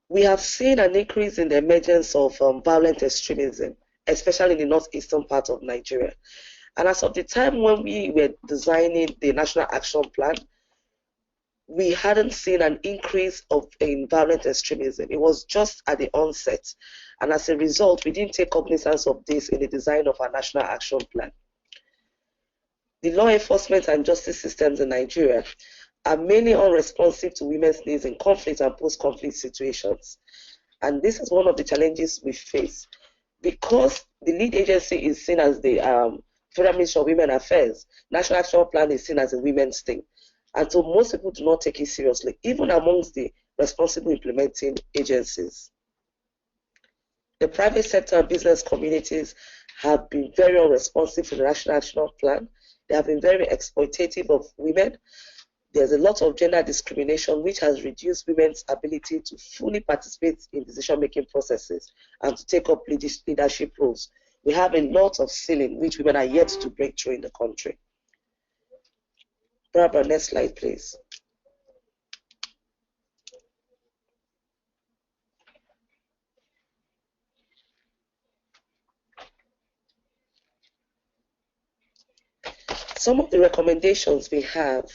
We have seen an increase in the emergence of violent extremism, especially in the northeastern part of Nigeria. And as of the time when we were designing the National Action Plan, we hadn't seen an increase in violent extremism. It was just at the onset. And as a result, we didn't take cognizance of this in the design of our National Action Plan. The law enforcement and justice systems in Nigeria are mainly unresponsive to women's needs in conflict and post-conflict situations. And this is one of the challenges we face. Because the lead agency is seen as the Federal Ministry of Women Affairs, National Action Plan is seen as a women's thing. And so most people do not take it seriously, even amongst the responsible implementing agencies. The private sector and business communities have been very unresponsive to the National Action Plan. They have been very exploitative of women. There's a lot of gender discrimination, which has reduced women's ability to fully participate in decision-making processes and to take up leadership roles. We have a lot of ceiling which women are yet to break through in the country. Barbara, next slide, please. Some of the recommendations we have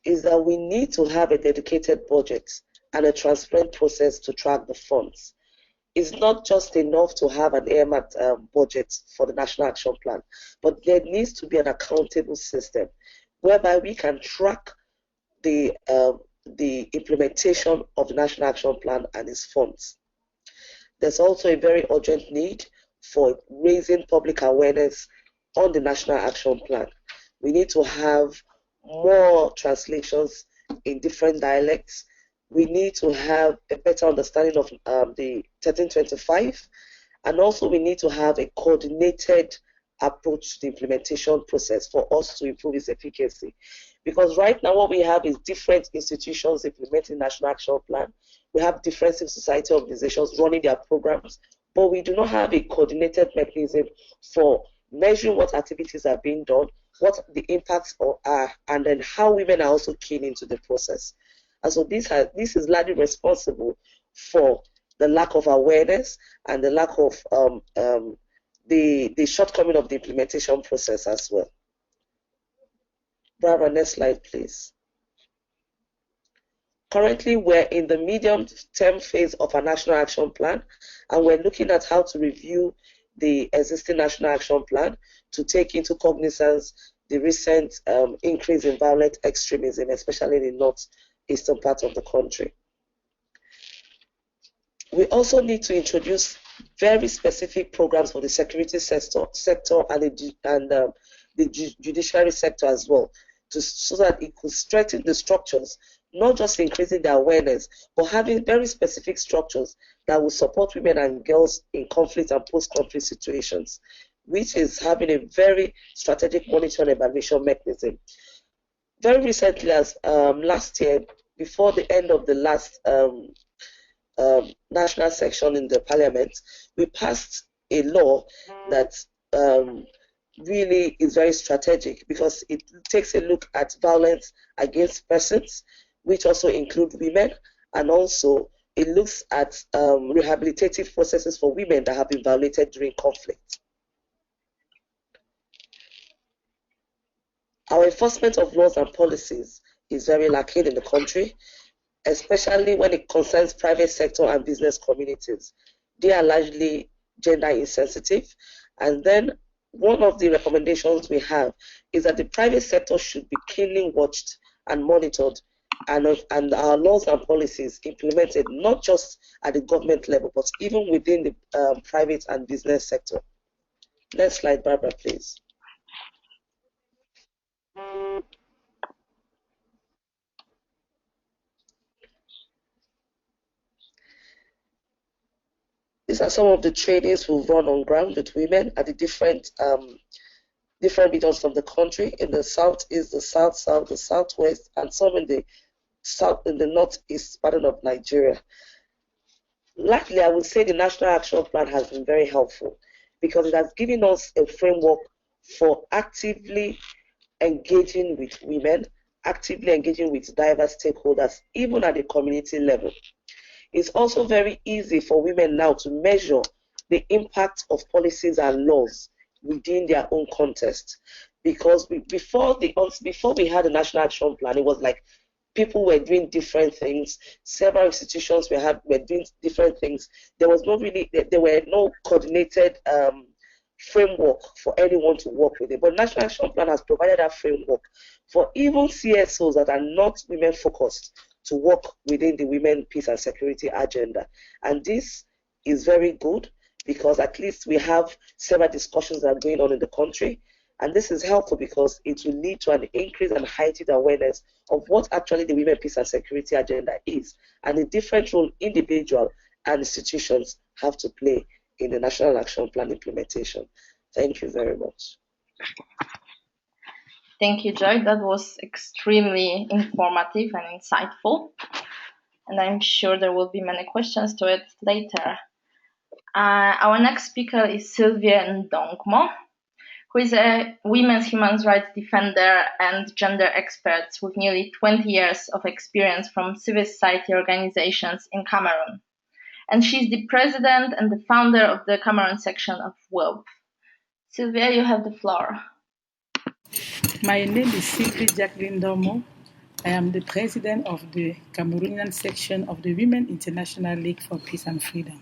is that we need to have a dedicated budget and a transparent process to track the funds. It's not just enough to have an earmarked budget for the National Action Plan, but there needs to be an accountable system whereby we can track the implementation of the National Action Plan and its funds. There's also a very urgent need for raising public awareness on the National Action Plan. We need to have more translations in different dialects. We need to have a better understanding of the 1325, and also we need to have a coordinated approach to the implementation process for us to improve its efficacy. Because right now what we have is different institutions implementing National Action Plan. We have different civil society organizations running their programs, but we do not have a coordinated mechanism for measuring what activities are being done, what the impacts are, and then how women are also keen into the process. And so this is largely responsible for the lack of awareness and the lack of the shortcoming of the implementation process as well. Barbara, next slide, please. Currently, we're in the medium-term phase of our National Action Plan, and we're looking at how to review the existing National Action Plan to take into cognizance the recent increase in violent extremism, especially in the northeastern part of the country. We also need to introduce very specific programs for the security sector and the judiciary sector as well, so that it could strengthen the structures, not just increasing the awareness, but having very specific structures that will support women and girls in conflict and post-conflict situations, which is having a very strategic monitoring and evaluation mechanism. Very recently, as last year, before the end of the last national section in the parliament, we passed a law that really is very strategic, because it takes a look at violence against persons, which also include women, and also it looks at rehabilitative processes for women that have been violated during conflict. Our enforcement of laws and policies is very lacking in the country, especially when it concerns private sector and business communities. They are largely gender insensitive. And then one of the recommendations we have is that the private sector should be keenly watched and monitored, and our laws and policies implemented not just at the government level, but even within the private and business sector. Next slide, Barbara, please. These are some of the trainings we've run on ground with women at the different regions of the country. In the southeast, the south, the southwest, and some in the northeast part of Nigeria. Lastly, I would say the National Action Plan has been very helpful, because it has given us a framework for actively engaging with women, actively engaging with diverse stakeholders, even at the community level. It's also very easy for women now to measure the impact of policies and laws within their own context. Because before we had a National Action Plan, it was like people were doing different things. Several institutions were doing different things. There were no coordinated framework for anyone to work with it. But National Action Plan has provided that framework for even CSOs that are not women focused to work within the women, peace and security agenda. And this is very good, because at least we have several discussions that are going on in the country. And this is helpful because it will lead to an increase and heightened awareness of what actually the women, peace and security agenda is, and the different role individual and institutions have to play in the National Action Plan implementation. Thank you very much. Thank you, Joy. That was extremely informative and insightful. And I'm sure there will be many questions to it later. Our next speaker is Sylvie Ndongmo, who is a women's human rights defender and gender expert with nearly 20 years of experience from civil society organizations in Cameroon. And she's the president and the founder of the Cameroon section of WILPF. Sylvia, you have the floor. My name is Sylvie Jacqueline Ndongmo. I am the president of the Cameroonian section of the Women International League for Peace and Freedom.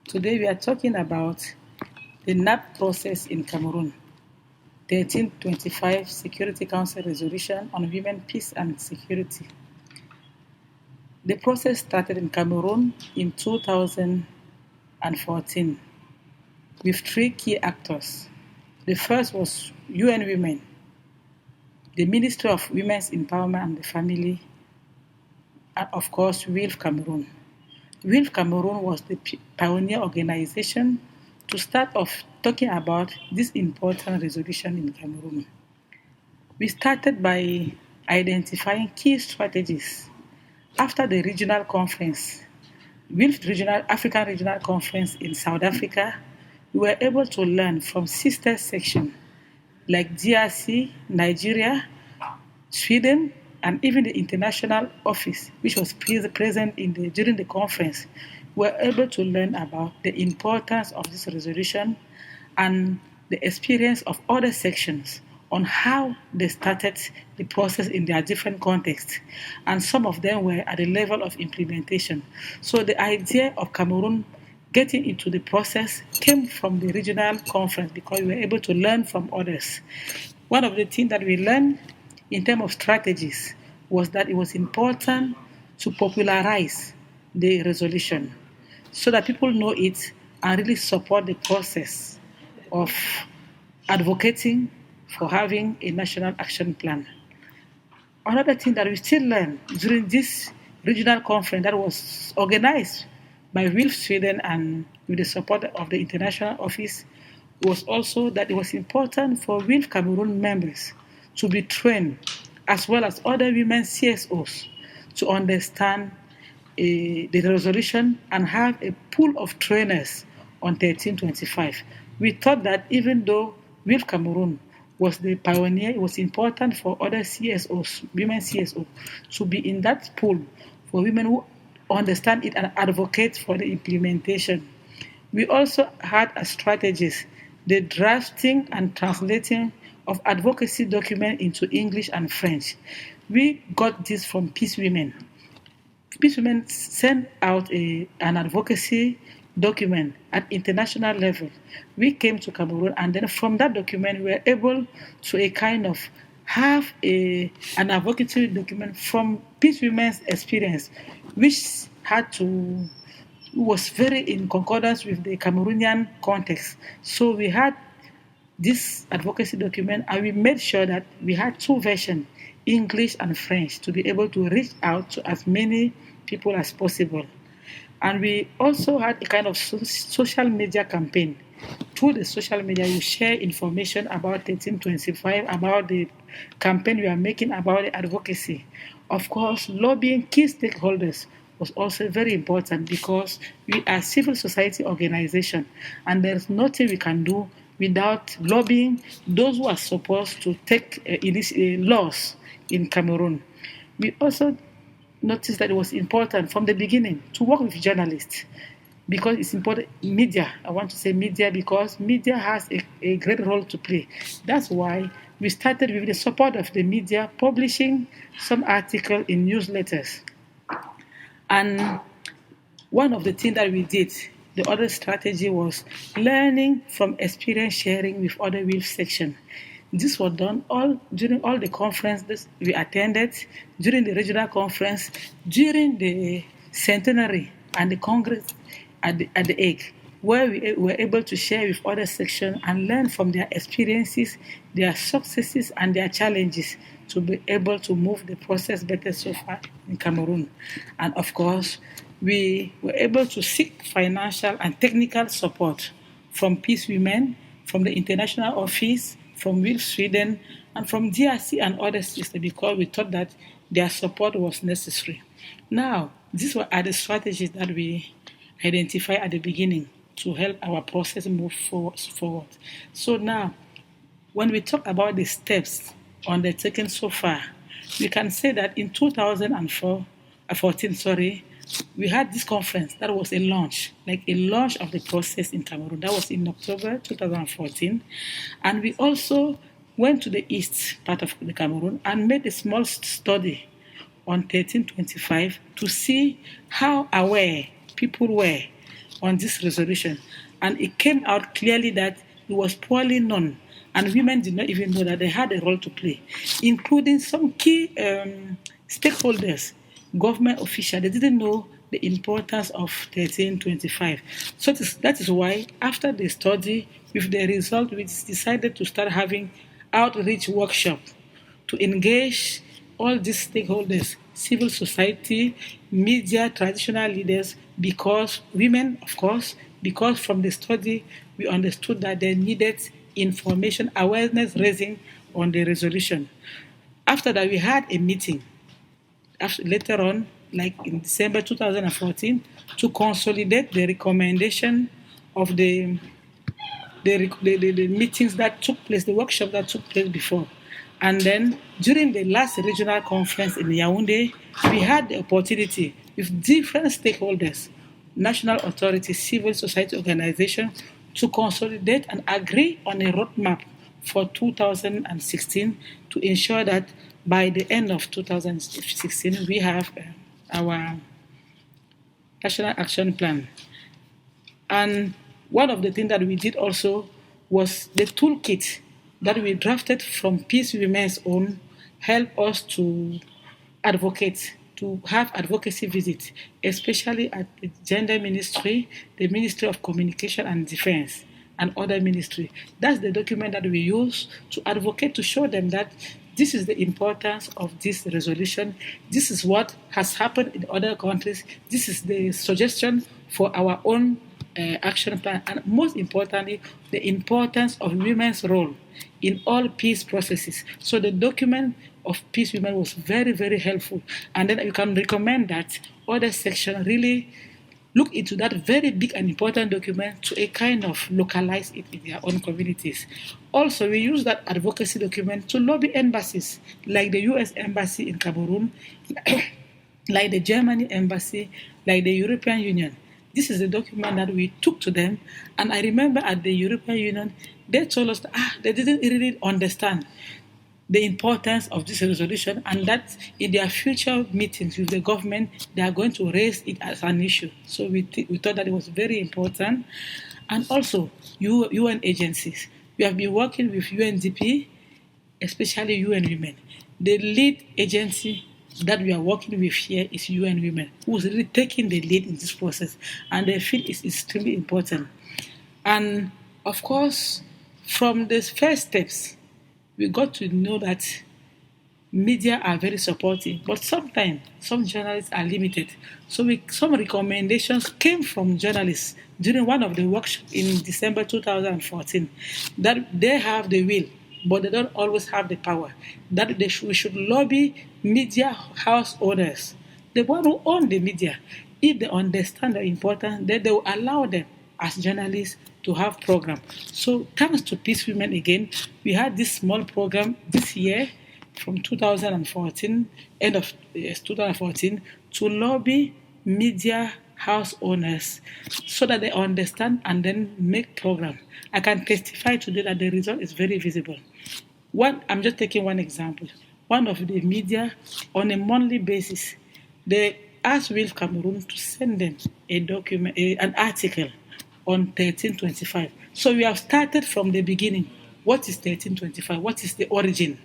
Today we are talking about the NAP process in Cameroon, 1325 Security Council Resolution on Women, Peace and Security. The process started in Cameroon in 2014 with 3 key actors. The first was UN Women, the Ministry of Women's Empowerment and the Family, and of course, WILPF Cameroon. WILPF Cameroon was the pioneer organization to start off talking about this important resolution in Cameroon. We started by identifying key strategies. After the regional conference, WILPF African Regional Conference in South Africa, we were able to learn from sister sections like DRC, Nigeria, Sweden, and even the international office, which was present during the conference. We were able to learn about the importance of this resolution and the experience of other sections on how they started the process in their different contexts. And some of them were at the level of implementation. So the idea of Cameroon getting into the process came from the regional conference, because we were able to learn from others. One of the things that we learned in terms of strategies was that it was important to popularize the resolution so that people know it and really support the process of advocating for having a national action plan. Another thing that we still learned during this regional conference that was organized by WILPF Sweden and with the support of the international office was also that it was important for WILPF Cameroon members to be trained, as well as other women CSOs, to understand the resolution and have a pool of trainers on 1325. We thought that even though WILPF Cameroon was the pioneer, it was important for other CSOs, women CSOs, to be in that pool for women who understand it and advocate for the implementation. We also had as strategies the drafting and translating of advocacy documents into English and French. We got this from Peace Women. Peace Women sent out an advocacy document at international level. We came to Cameroon, and then from that document, we were able to have an advocacy document from Peace Women's experience, which was very in concordance with the Cameroonian context. So we had this advocacy document, and we made sure that we had two versions, English and French, to be able to reach out to as many people as possible. And we also had a kind of social media campaign. Through the social media, you share information about 1325, about the campaign we are making, about the advocacy. Of course, lobbying key stakeholders was also very important because we are a civil society organization, and there's nothing we can do without lobbying those who are supposed to take laws in Cameroon. We also noticed that it was important from the beginning to work with journalists because it's important. Media, I want to say media because media has a great role to play. That's why we started with the support of the media, publishing some articles in newsletters. And one of the things that we did, the other strategy was learning from experience sharing with other WILPF sections. This was done during all the conferences we attended, during the regional conference, during the centenary and the congress at the Hague, where we were able to share with other sections and learn from their experiences, their successes, and their challenges to be able to move the process better so far in Cameroon. And of course, we were able to seek financial and technical support from Peace Women, from the International Office, from WILPF Sweden, and from DRC and other systems because we thought that their support was necessary. Now, these are the strategies that we identified at the beginning to help our process move forward. So now, when we talk about the steps undertaken so far, we can say that in 2014, we had this conference that was a launch of the process in Cameroon. That was in October 2014. And we also went to the east part of the Cameroon and made a small study on 1325 to see how aware people were on this resolution. And it came out clearly that it was poorly known, and women did not even know that they had a role to play, including some key stakeholders, government officials. They didn't know the importance of 1325. So that is why, after the study, with the result, we decided to start having outreach workshops to engage all these stakeholders, civil society, media, traditional leaders, because women, of course, because from the study, we understood that they needed information, awareness raising on the resolution. After that, we had a meeting later on, like in December 2014, to consolidate the recommendation of the meetings that took place, the workshop that took place before. And then during the last regional conference in Yaoundé, we had the opportunity with different stakeholders, national authorities, civil society organizations, to consolidate and agree on a roadmap for 2016 to ensure that by the end of 2016, we have our National Action Plan. And one of the things that we did also was the toolkit that we drafted from Peace Women's own help us to advocate to have advocacy visits, especially at the Gender Ministry, the Ministry of Communication and Defense, and other ministry. That's the document that we use to advocate, to show them that this is the importance of this resolution. This is what has happened in other countries. This is the suggestion for our own action plan. And most importantly, the importance of women's role in all peace processes. So the document of Peace Women was very, very helpful. And then you can recommend that other section really look into that very big and important document to a kind of localize it in their own communities. Also, we use that advocacy document to lobby embassies, like the US Embassy in Cameroon, like the Germany Embassy, like the European Union. This is the document that we took to them. And I remember at the European Union, they told us that, they didn't really understand the importance of this resolution, and that in their future meetings with the government, they are going to raise it as an issue. So we thought that it was very important. And also, UN agencies. We have been working with UNDP, especially UN Women. The lead agency that we are working with here is UN Women, who is really taking the lead in this process, and they feel it's extremely important. And of course, from the first steps, we got to know that media are very supportive, but sometimes some journalists are limited. So some recommendations came from journalists during one of the workshops in December 2014, that they have the will, but they don't always have the power, that we should lobby media house owners, the one who own the media. If they understand the importance, then they will allow them as journalists to have program. So thanks to Peace Women again, we had this small program this year from 2014, end of 2014, to lobby media house owners so that they understand and then make program. I can testify today that the result is very visible. I'm just taking one example. One of the media, on a monthly basis, they asked WILPF Cameroon to send them a document, an article on 1325. So we have started from the beginning. What is 1325? What is the origin?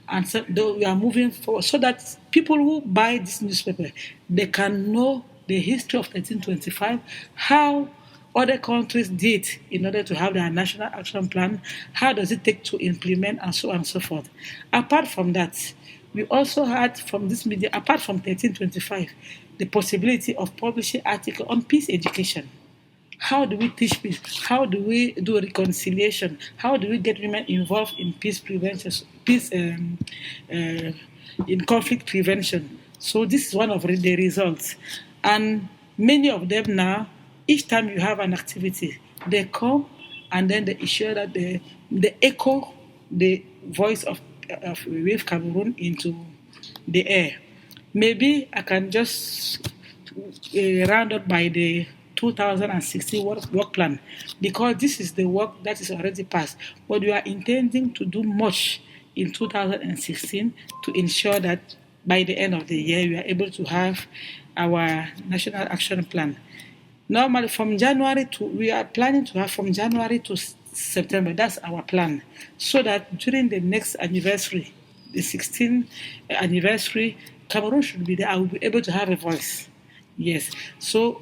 And so we are moving forward so that people who buy this newspaper, they can know the history of 1325, how other countries did in order to have their national action plan, how does it take to implement, and so on and so forth. Apart from that, we also had from this media, apart from 1325, the possibility of publishing articles on peace education. How do we teach peace? How do we do reconciliation? How do we get women involved in peace prevention, in conflict prevention? So this is one of the results. And many of them now, each time you have an activity, they come and then they ensure that they echo the voice of WILPF Cameroon into the air. Maybe I can just round up by the 2016 work plan, because this is the work that is already passed. But we are intending to do much in 2016 to ensure that by the end of the year, we are able to have our national action plan. Normally, we are planning to have from January to September. That's our plan. So that during the next anniversary, the 16th anniversary, Cameroon should be there. I will be able to have a voice. Yes. So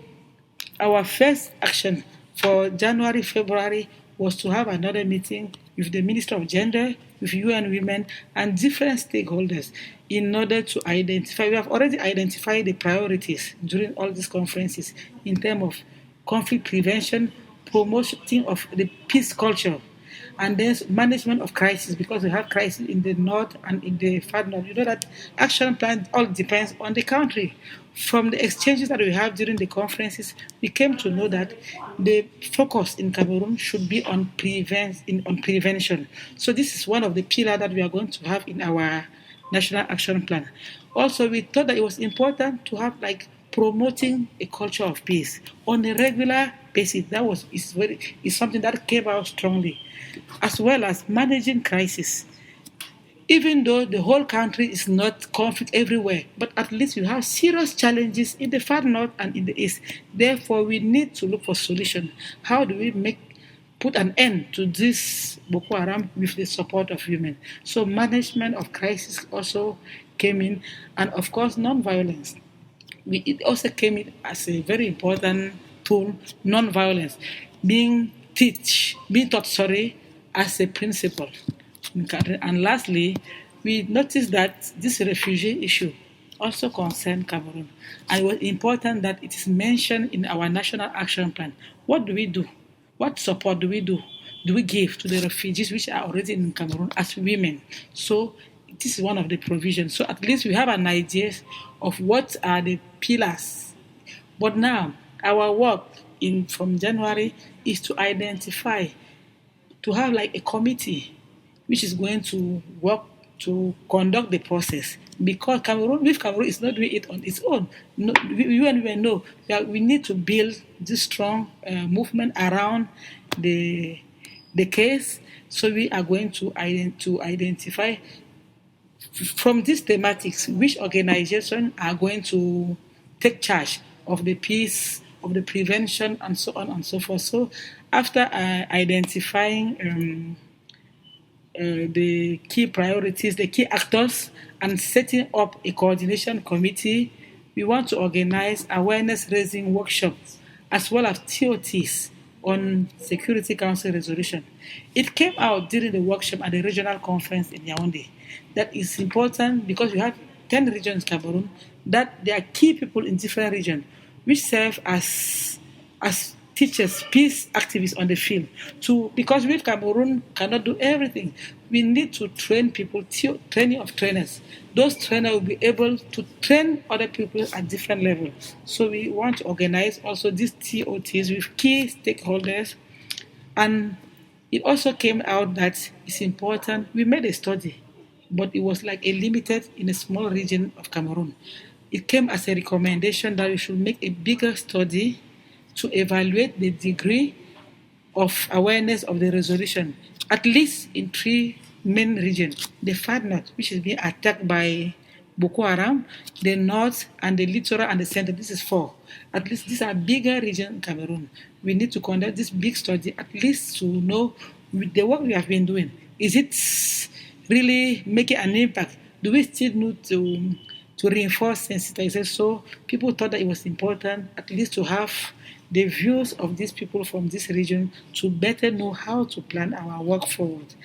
our first action for January, February was to have another meeting with the Minister of Gender, with UN Women, and different stakeholders in order to identify. We have already identified the priorities during all these conferences in terms of conflict prevention, promoting of the peace culture, and there's management of crisis, because we have crisis in the north and in the far north. You know that action plan all depends on the country. From the exchanges that we have during the conferences, we came to know that the focus in Cameroon should be on prevention. So this is one of the pillars that we are going to have in our national action plan. Also, we thought that it was important to have promoting a culture of peace on a regular basis. That is something that came out strongly, as well as managing crisis. Even though the whole country is not conflict everywhere, but at least you have serious challenges in the far north and in the east. Therefore, we need to look for solutions. How do we put an end to this Boko Haram with the support of women? So management of crisis also came in, and of course, non-violence. it also came in as a very important tool, non-violence, being taught as a principle. And lastly, we noticed that this refugee issue also concerned Cameroon. And it was important that it is mentioned in our national action plan. What do we do? What support do we do? Do we give to the refugees which are already in Cameroon as women? So this is one of the provisions. So at least we have an idea of what are the pillars. But now our work from January is to identify, to have like a committee which is going to work to conduct the process, because Cameroon is not doing it on its own. No, we know that we need to build this strong movement around the case. So we are going to identify from these thematics which organizations are going to take charge of the peace, of the prevention, and so on and so forth. So after identifying the key priorities, the key actors, and setting up a coordination committee, we want to organize awareness raising workshops as well as TOTs on Security Council resolution. It came out during the workshop at the regional conference in Yaoundé. That is important because we have 10 regions in Cameroon, that there are key people in different regions which serve as teachers, peace activists on the field. Because we Cameroon cannot do everything. We need to train people, training of trainers. Those trainers will be able to train other people at different levels. So we want to organize also these TOTs with key stakeholders. And it also came out that it's important. We made a study, but it was like a limited in a small region of Cameroon. It came as a recommendation that we should make a bigger study to evaluate the degree of awareness of the resolution, at least in 3 main regions: the far north, which is being attacked by Boko Haram, the north and the littoral and the center. This is 4. At least these are bigger regions in Cameroon. We need to conduct this big study, at least to know with the work we have been doing, is it really making an impact? Do we still need to reinforce sensitization? So people thought that it was important at least to have the views of these people from this region to better know how to plan our work forward.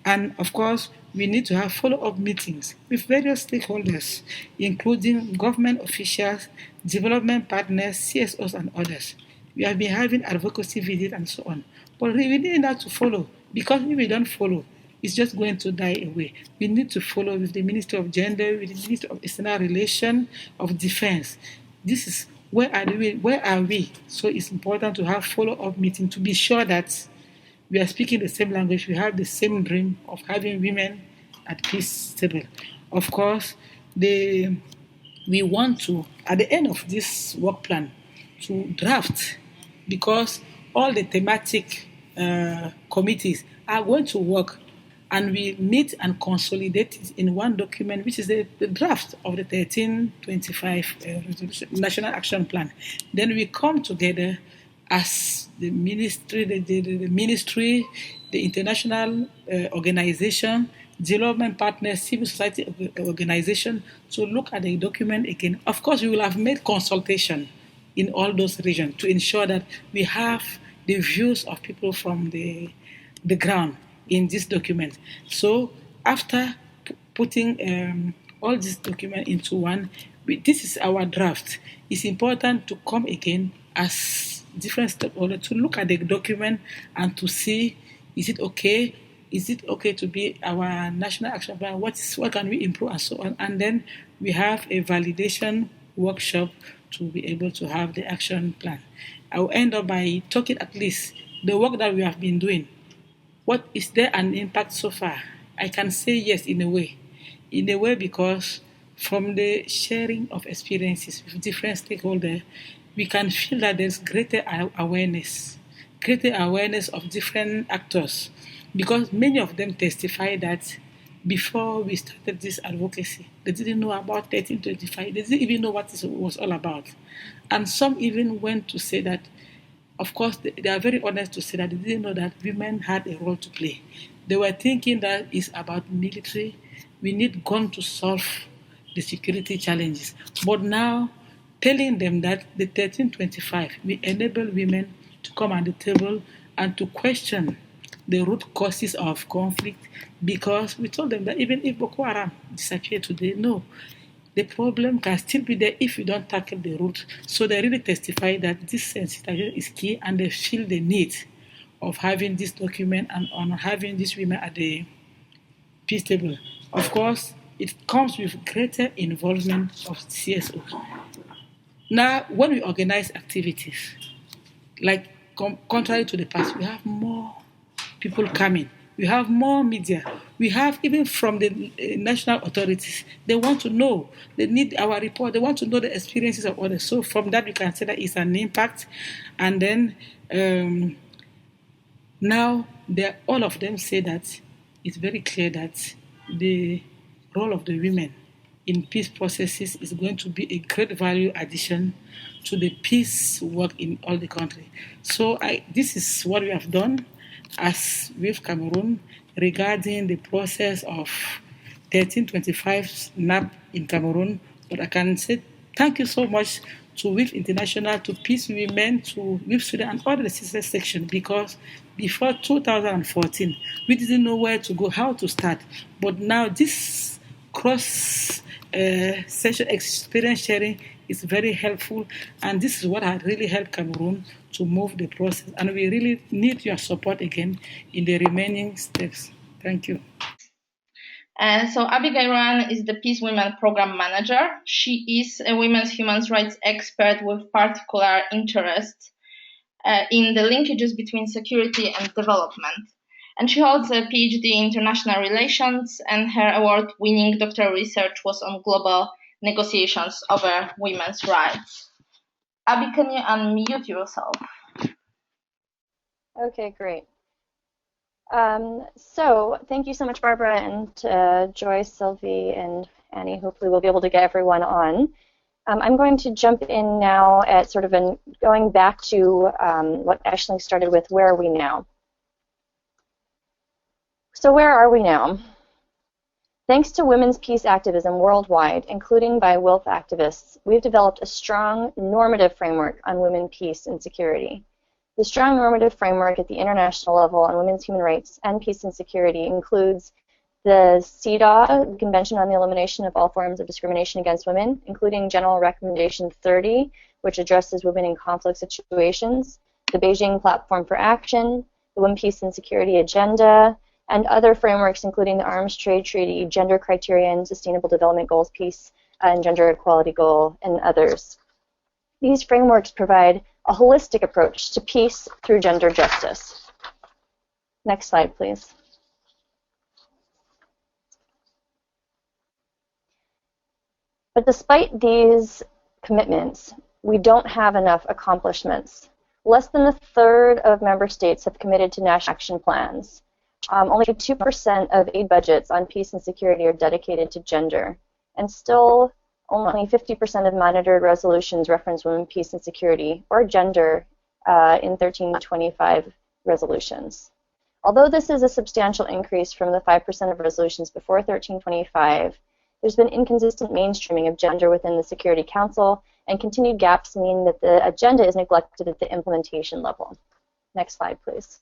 And of course, we need to have follow-up meetings with various stakeholders, including government officials, development partners, CSOs, and others. We have been having advocacy visits and so on. But we need that to follow, because if we don't follow, it's just going to die away. We need to follow with the Ministry of Gender, with the Ministry of External Relations, of Defense. This is where are we? So it's important to have follow-up meetings to be sure that we are speaking the same language, we have the same dream of having women at peace table. Of course, we want to, at the end of this work plan, to draft, because all the thematic committees are going to work, and we meet and consolidate it in one document, which is the draft of the 1325 National Action Plan. Then we come together as the ministry, the international organization, development partners, civil society organization, to look at the document again. Of course, we will have made consultation in all those regions to ensure that we have the views of people from the ground in this document. So after putting all this document into one, this is our draft. It's important to come again as different stakeholders to look at the document and to see, is it okay? Is it okay to be our national action plan? What can we improve and so on? And then we have a validation workshop to be able to have the action plan. I will end up by talking at least the work that we have been doing. What is there an impact so far? I can say yes, in a way, because from the sharing of experiences with different stakeholders, we can feel that there's greater awareness of different actors, because many of them testify that before we started this advocacy, they didn't know about 1325. They didn't even know what it was all about. And some even went to say that, of course, they are very honest to say that they didn't know that women had a role to play. They were thinking that it's about military. We need gun to solve the security challenges. But now telling them that the 1325 will enable women to come on the table and to question the root causes of conflict, because we told them that even if Boko Haram disappear today, no, the problem can still be there if you don't tackle the root. So they really testify that this sensitization is key, and they feel the need of having this document and on having these women at the peace table. Of course, it comes with greater involvement of CSO. Now, when we organize activities, like contrary to the past, we have more people coming. We have more media. We have even from the national authorities. They want to know. They need our report. They want to know the experiences of others. So from that, we can say that it's an impact. And then now all of them say that it's very clear that the role of the women in peace processes is going to be a great value addition to the peace work in all the country. So this is what we have done as with Cameroon regarding the process of 1325 NAP in Cameroon. But I can say thank you so much to WILPF International, to Peace Women, to WILPF Sweden, and all the sister section, because before 2014, we didn't know where to go, how to start. But now this cross-session experience sharing is very helpful, and this is what has really helped Cameroon to move the process. And we really need your support again in the remaining steps. Thank you. So Abigail Ruane is the Peace Women Program Manager. She is a women's human rights expert with particular interest in the linkages between security and development. And she holds a PhD in international relations, and her award-winning doctoral research was on global negotiations over women's rights. Abby, can you unmute yourself? Okay, great. So thank you so much, Barbara, and Joyce, Sylvie, and Annie. Hopefully we'll be able to get everyone on. I'm going to jump in now at sort of going back to what actually started with where are we now. So where are we now? Thanks to women's peace activism worldwide, including by WILPF activists, we've developed a strong normative framework on women, peace, and security. The strong normative framework at the international level on women's human rights and peace and security includes the CEDAW, the Convention on the Elimination of All Forms of Discrimination Against Women, including General Recommendation 30, which addresses women in conflict situations, the Beijing Platform for Action, the Women, Peace and Security Agenda, and other frameworks including the Arms Trade Treaty, Gender Criterion, Sustainable Development Goals, Peace and Gender Equality Goal, and others. These frameworks provide a holistic approach to peace through gender justice. Next slide, please. But despite these commitments, we don't have enough accomplishments. Less than a third of member states have committed to national action plans. Only 2% of aid budgets on peace and security are dedicated to gender, and still only 50% of monitored resolutions reference women, peace, and security, or gender in 1325 resolutions. Although this is a substantial increase from the 5% of resolutions before 1325, there's been inconsistent mainstreaming of gender within the Security Council, and continued gaps mean that the agenda is neglected at the implementation level. Next slide, please.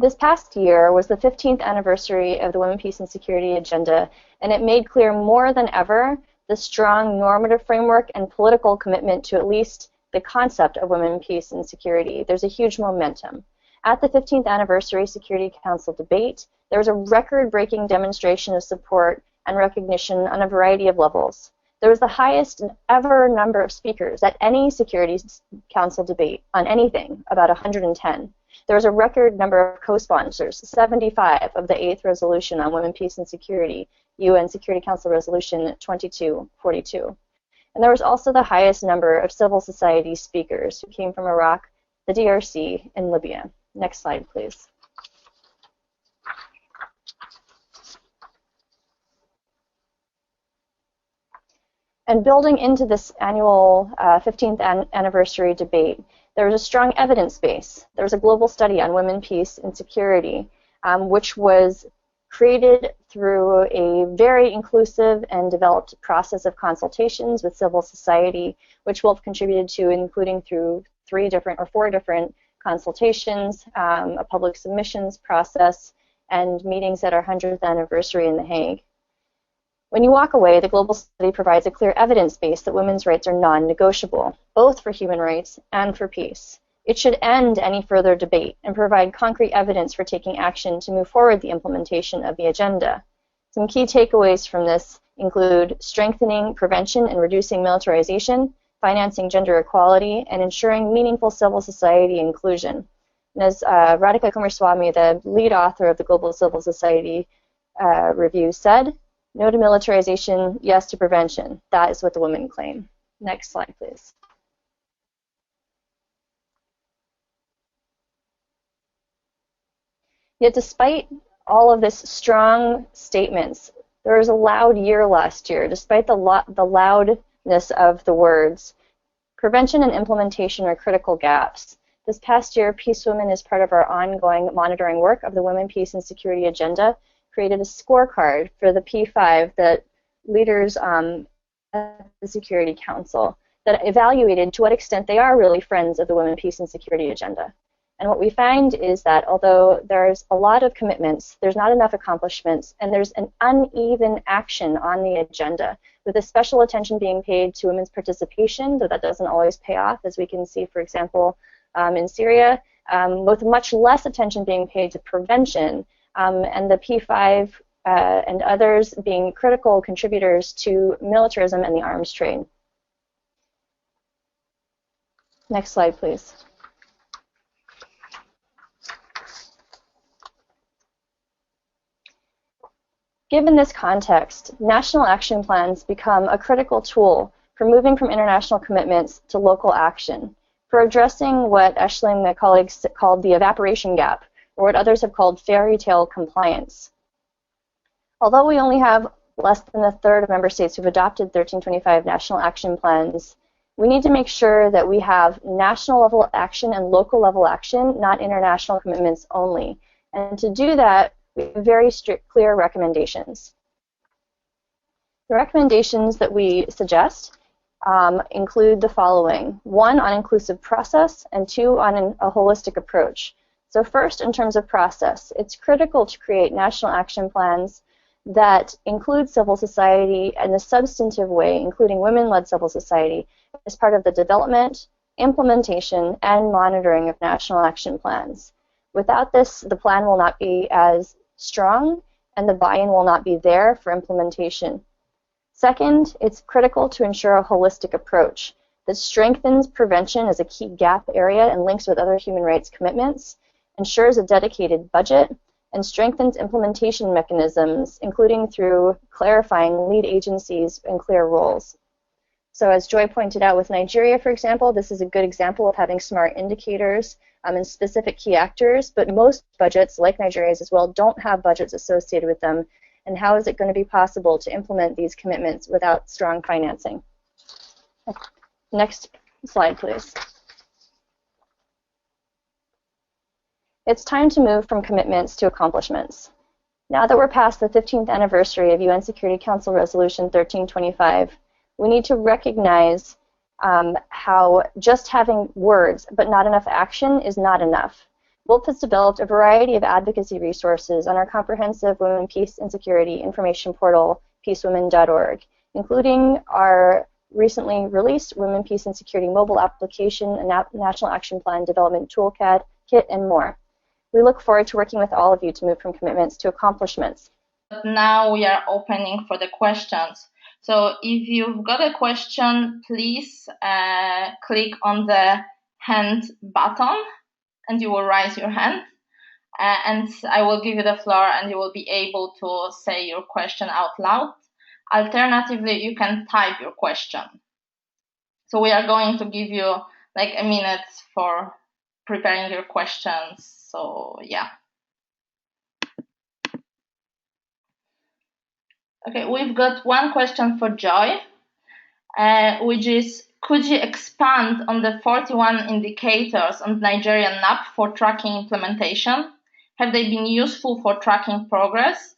This past year was the 15th anniversary of the Women, Peace and Security Agenda, and it made clear more than ever the strong normative framework and political commitment to at least the concept of women, peace, and security. There's a huge momentum. At the 15th anniversary Security Council debate, there was a record-breaking demonstration of support and recognition on a variety of levels. There was the highest ever number of speakers at any Security Council debate on anything, about 110. There was a record number of co-sponsors, 75 of the 8th resolution on women, peace, and security, UN Security Council Resolution 2242. And there was also the highest number of civil society speakers who came from Iraq, the DRC, and Libya. Next slide, please. And building into this annual 15th anniversary debate, there was a strong evidence base. There was a global study on women, peace, and security, which was created through a very inclusive and developed process of consultations with civil society, which WILPF contributed to, including through 4 different consultations, a public submissions process, and meetings at our 100th anniversary in The Hague. When you walk away, the global study provides a clear evidence base that women's rights are non-negotiable, both for human rights and for peace. It should end any further debate and provide concrete evidence for taking action to move forward the implementation of the agenda. Some key takeaways from this include strengthening prevention and reducing militarization, financing gender equality, and ensuring meaningful civil society inclusion. And as Radhika Kumaraswamy, the lead author of the Global Civil Society Review, said, "No to militarization, yes to prevention." That is what the women claim. Next slide, please. Yet despite all of this strong statements, there was a loud year last year. Despite the loudness of the words, prevention and implementation are critical gaps. This past year, Peace Women, as part of our ongoing monitoring work of the Women, Peace, and Security Agenda, created a scorecard for the P5 that leaders at the Security Council that evaluated to what extent they are really friends of the Women, Peace, and Security Agenda. And what we find is that although there's a lot of commitments, there's not enough accomplishments, and there's an uneven action on the agenda, with a special attention being paid to women's participation, though that doesn't always pay off, as we can see, for example, in Syria, with much less attention being paid to prevention, and the P5 and others being critical contributors to militarism and the arms trade. Next slide, please. Given this context, national action plans become a critical tool for moving from international commitments to local action, for addressing what Ashley and my colleagues called the evaporation gap, or what others have called fairy tale compliance. Although we only have less than a third of member states who've adopted 1325 national action plans, we need to make sure that we have national level action and local level action, not international commitments only. And to do that, we have very strict, clear recommendations. The recommendations that we suggest include the following: 1, on inclusive process, and 2, on a holistic approach. So first, in terms of process, it's critical to create national action plans that include civil society in a substantive way, including women-led civil society, as part of the development, implementation, and monitoring of national action plans. Without this, the plan will not be as strong, and the buy-in will not be there for implementation. Second, it's critical to ensure a holistic approach that strengthens prevention as a key gap area and links with other human rights commitments, ensures a dedicated budget, and strengthens implementation mechanisms, including through clarifying lead agencies and clear roles. So as Joy pointed out with Nigeria, for example, this is a good example of having smart indicators and specific key actors, but most budgets, like Nigeria's as well, don't have budgets associated with them. And how is it going to be possible to implement these commitments without strong financing? Next slide, please. It's time to move from commitments to accomplishments. Now that we're past the 15th anniversary of UN Security Council Resolution 1325, we need to recognize how just having words but not enough action is not enough. WILPF has developed a variety of advocacy resources on our comprehensive Women, Peace, and Security information portal, peacewomen.org, including our recently released Women, Peace, and Security mobile application, a National Action Plan Development Toolkit, and more. We look forward to working with all of you to move from commitments to accomplishments. Now we are opening for the questions. So if you've got a question, please click on the hand button and you will raise your hand. And I will give you the floor and you will be able to say your question out loud. Alternatively, you can type your question. So we are going to give you like a minute for preparing your questions. So yeah. Okay, we've got one question for Joy, which is, could you expand on the 41 indicators on Nigerian NAP for tracking implementation? Have they been useful for tracking progress?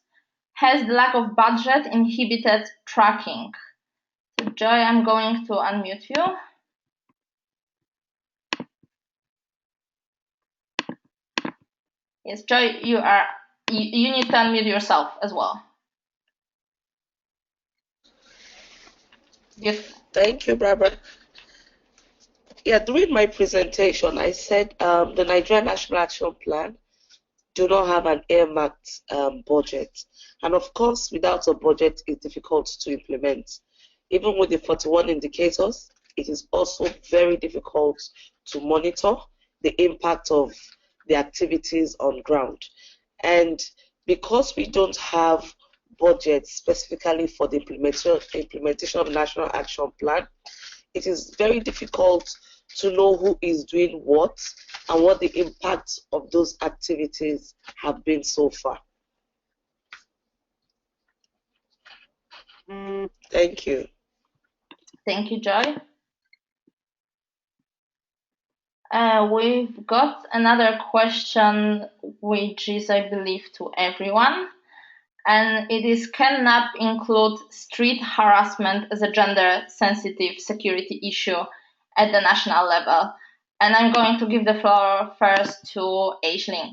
Has the lack of budget inhibited tracking? So Joy, I'm going to unmute you. Yes, Joy, you need to unmute yourself as well. Yes. Thank you, Barbara. Yeah, during my presentation, I said the Nigerian National Action Plan do not have an earmarked budget. And of course, without a budget, it's difficult to implement. Even with the 41 indicators, it is also very difficult to monitor the impact of the activities on ground. And because we don't have budgets specifically for the implementation of the National Action Plan, it is very difficult to know who is doing what and what the impacts of those activities have been so far. Thank you. Thank you, Joy. We've got another question, which is, I believe, to everyone. And it is, can NAP include street harassment as a gender-sensitive security issue at the national level? And I'm going to give the floor first to Aisling.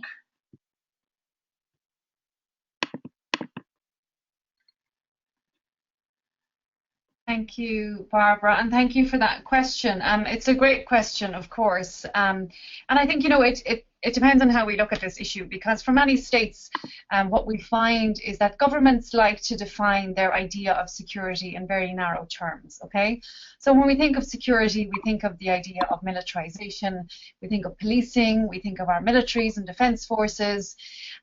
Thank you, Barbara, and thank you for that question. It's a great question, of course, and I think, you know, it depends on how we look at this issue, because for many states, what we find is that governments like to define their idea of security in very narrow terms, okay? So when we think of security, we think of the idea of militarization, we think of policing, we think of our militaries and defense forces,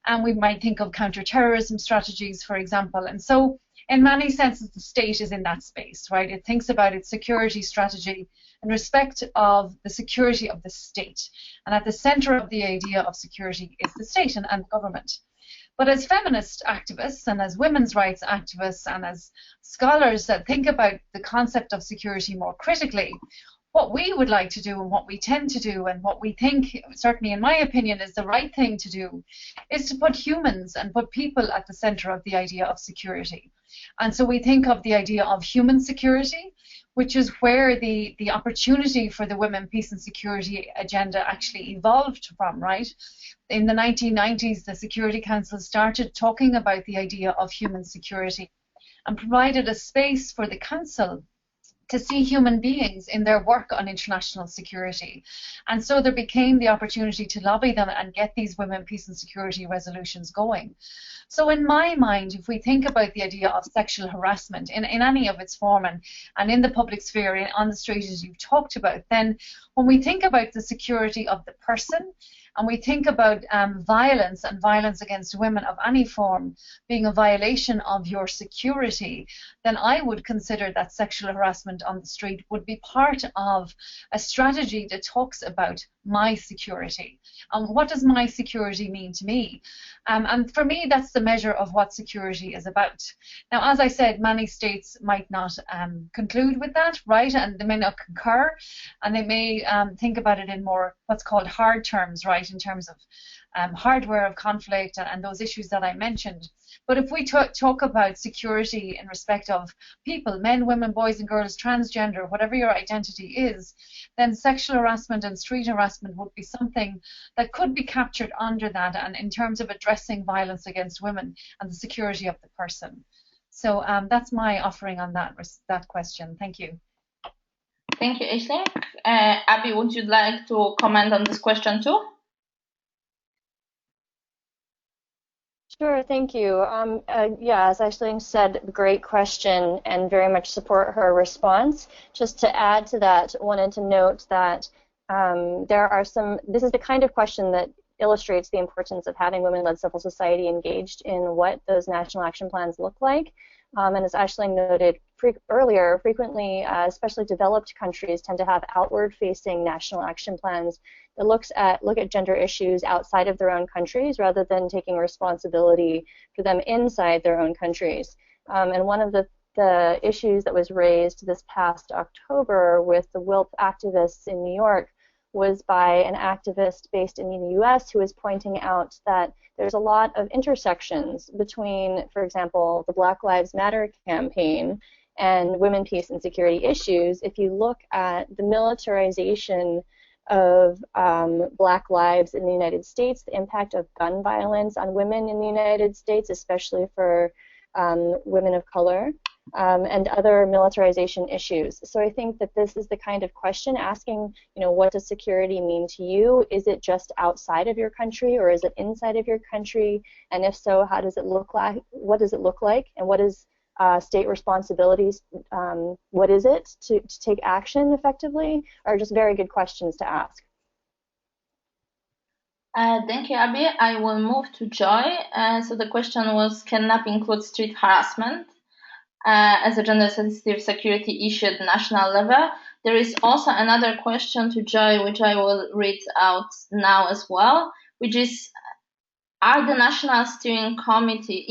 and we might think of counterterrorism strategies, for example. And so in many senses, the state is in that space, right? It thinks about its security strategy in respect of the security of the state. And at the center of the idea of security is the state and government. But as feminist activists and as women's rights activists and as scholars that think about the concept of security more critically, what we would like to do and what we tend to do and what we think, certainly in my opinion, is the right thing to do, is to put humans and put people at the center of the idea of security. And so we think of the idea of human security, which is where the opportunity for the Women, Peace and Security agenda actually evolved from, right? In the 1990s, the Security Council started talking about the idea of human security and provided a space for the Council to see human beings in their work on international security. And so there became the opportunity to lobby them and get these Women, Peace and Security resolutions going. So in my mind, if we think about the idea of sexual harassment in any of its form and in the public sphere, on the street as you've talked about, then when we think about the security of the person, and we think about violence and violence against women of any form being a violation of your security, then I would consider that sexual harassment on the street would be part of a strategy that talks about my security. What does my security mean to me? And for me, that's the measure of what security is about. Now, as I said, many states might not conclude with that, right? And they may not concur, and they may think about it in more what's called hard terms, right, in terms of hardware of conflict and those issues that I mentioned. But if we talk about security in respect of people, men, women, boys and girls, transgender, whatever your identity is, then sexual harassment and street harassment would be something that could be captured under that, and in terms of addressing violence against women and the security of the person. So that's my offering on that question. Thank you. Thank you, Aisling. Abby, would you like to comment on this question too? Sure, thank you. Yeah, as Aisling said, great question and very much support her response. Just to add to that, wanted to note that this is the kind of question that illustrates the importance of having women-led civil society engaged in what those national action plans look like. And as Aisling noted earlier, frequently, especially developed countries tend to have outward-facing national action plans that look at gender issues outside of their own countries rather than taking responsibility for them inside their own countries. And one of the issues that was raised this past October with the WILPF activists in New York was by an activist based in the US who was pointing out that there's a lot of intersections between, for example, the Black Lives Matter campaign and women, peace, and security issues. If you look at the militarization of Black lives in the United States, the impact of gun violence on women in the United States, especially for women of color, and other militarization issues. So I think that this is the kind of question asking, what does security mean to you? Is it just outside of your country, or is it inside of your country? And if so, how does it look like? What does it look like? And what is state responsibilities? What is it to take action effectively? Are just very good questions to ask. Thank you, Abby. I will move to Joy. So the question was, can NAP include street harassment as a gender-sensitive security issue at national level? There is also another question to Joy, which I will read out now as well, which is, is the National Steering Committee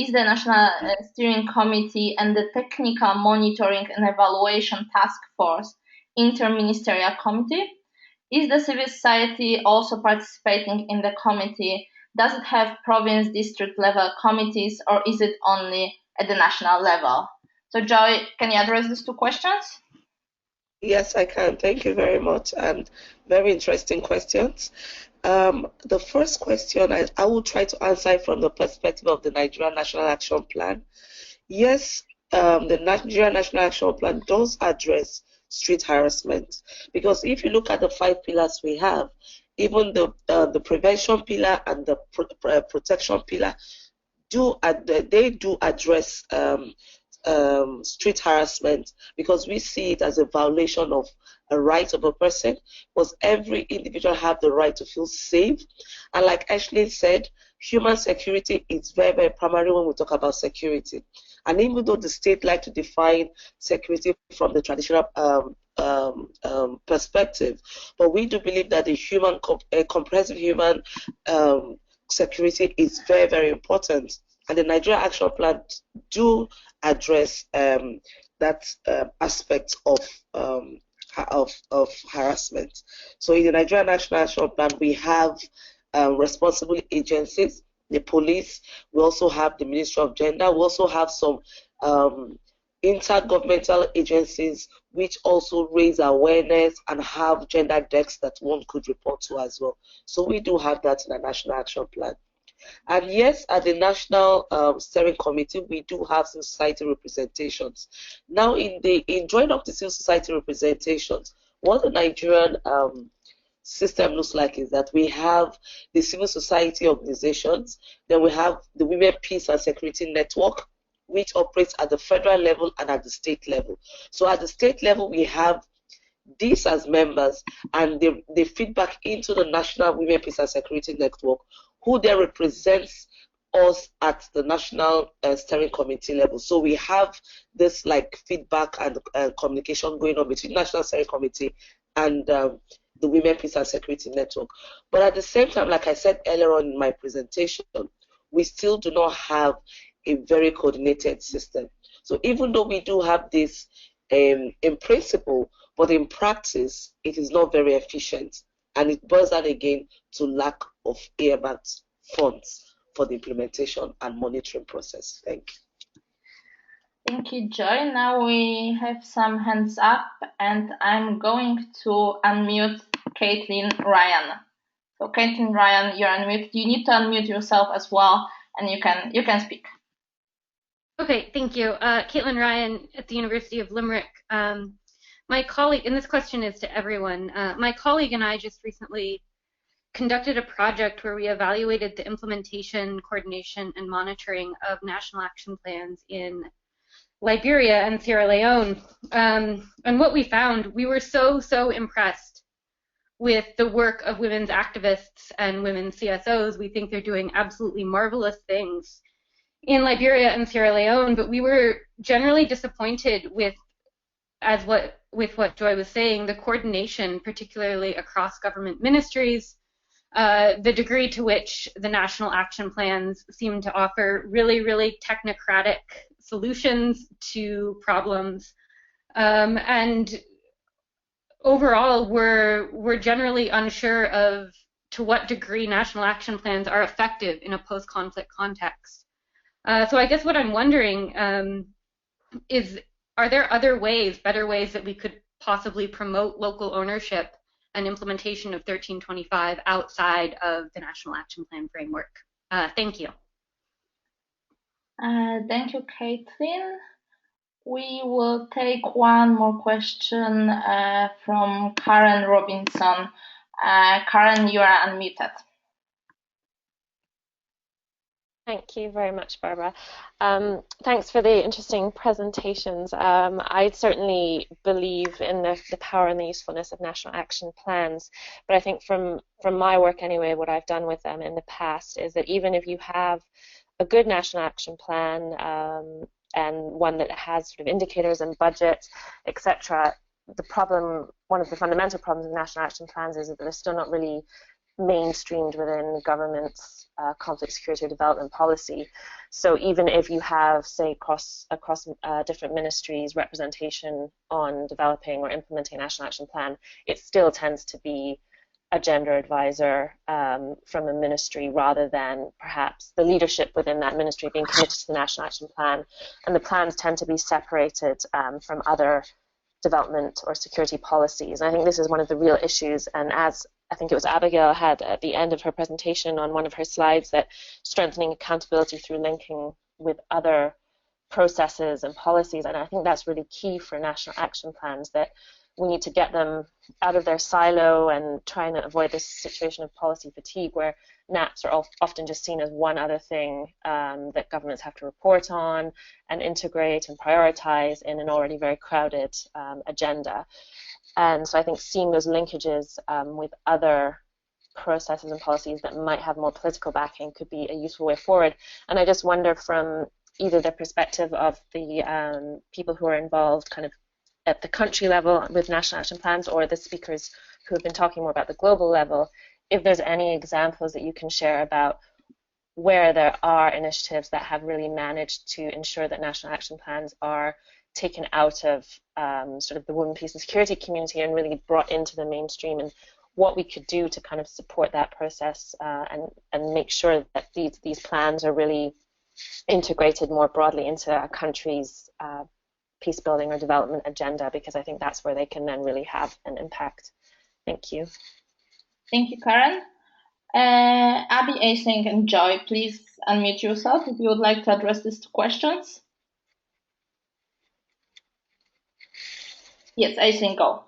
and the Technical Monitoring and Evaluation Task Force Interministerial Committee? Is the civil society also participating in the committee? Does it have province, district level committees, or is it only at the national level? So Joy, can you address these two questions? Yes, I can. Thank you very much, and very interesting questions. The first question, I will try to answer from the perspective of the Nigerian National Action Plan. Yes, the Nigerian National Action Plan does address street harassment, because if you look at the 5 pillars we have, even the prevention pillar and the protection pillar do address street harassment, because we see it as a violation of a right of a person, because every individual have the right to feel safe. And like Ashley said, human security is very, very primary when we talk about security. And even though the state like to define security from the traditional perspective, but we do believe that the comprehensive human security is very, very important. And the Nigerian Action Plan do address that aspect of harassment. So in the Nigerian National Action Plan, we have responsible agencies, the police. We also have the Ministry of Gender. We also have some intergovernmental agencies which also raise awareness and have gender desks that one could report to as well. So we do have that in the National Action Plan. And yes, at the National Steering Committee, we do have civil society representations. Now, in joining up the civil society representations, what the Nigerian system looks like is that we have the civil society organizations, then we have the Women, Peace and Security Network, which operates at the federal level and at the state level. So at the state level, we have these as members, and they feed back into the National Women, Peace and Security Network, who then represents us at the National Steering Committee level. So we have this like feedback and communication going on between National Steering Committee and the Women, Peace and Security Network. But at the same time, like I said earlier on in my presentation, we still do not have a very coordinated system. So even though we do have this in principle, but in practice, it is not very efficient. And it boils down again to lack of earmarked funds for the implementation and monitoring process. Thank you. Thank you, Joy. Now we have some hands up, and I'm going to unmute Caitlin Ryan. So Caitlin Ryan, you're unmuted. You need to unmute yourself as well, and you can speak. Okay, thank you. Caitlin Ryan at the University of Limerick. My colleague, and this question is to everyone, my colleague and I just recently conducted a project where we evaluated the implementation, coordination, and monitoring of national action plans in Liberia and Sierra Leone. And what we found, we were so impressed with the work of women's activists and women's CSOs. We think they're doing absolutely marvelous things in Liberia and Sierra Leone, but we were generally disappointed with what Joy was saying, the coordination, particularly across government ministries, the degree to which the national action plans seem to offer really technocratic solutions to problems. And overall, we're generally unsure of to what degree national action plans are effective in a post-conflict context. So I guess what I'm wondering is, are there other ways, better ways that we could possibly promote local ownership and implementation of 1325 outside of the National Action Plan framework? Thank you. Thank you, Caitlin. We will take one more question from Karen Robinson. Karen, you are unmuted. Thank you very much, Barbara. Thanks for the interesting presentations. I certainly believe in the power and the usefulness of national action plans, but I think from my work anyway, what I've done with them in the past is that even if you have a good national action plan and one that has sort of indicators and budget, etc., one of the fundamental problems of national action plans is that they're still not really mainstreamed within government's conflict, security, or development policy. So even if you have, say, across different ministries representation on developing or implementing a national action plan, it still tends to be a gender advisor from a ministry rather than perhaps the leadership within that ministry being committed to the national action plan. And the plans tend to be separated from other development or security policies. And I think this is one of the real issues, and as I think it was Abigail had at the end of her presentation on one of her slides, that strengthening accountability through linking with other processes and policies, and I think that's really key for national action plans, that we need to get them out of their silo and try and avoid this situation of policy fatigue where NAPs are often just seen as one other thing that governments have to report on and integrate and prioritize in an already very crowded agenda. And so I think seeing those linkages with other processes and policies that might have more political backing could be a useful way forward. And I just wonder, from either the perspective of the people who are involved kind of at the country level with national action plans, or the speakers who have been talking more about the global level, if there's any examples that you can share about where there are initiatives that have really managed to ensure that national action plans are taken out of sort of the women, peace and security community and really brought into the mainstream, and what we could do to kind of support that process and make sure that these plans are really integrated more broadly into a country's peace building or development agenda, because I think that's where they can then really have an impact. Thank you. Thank you, Karen. Abby, Async, and Joy, please unmute yourself if you would like to address these two questions. Yes, Async, go.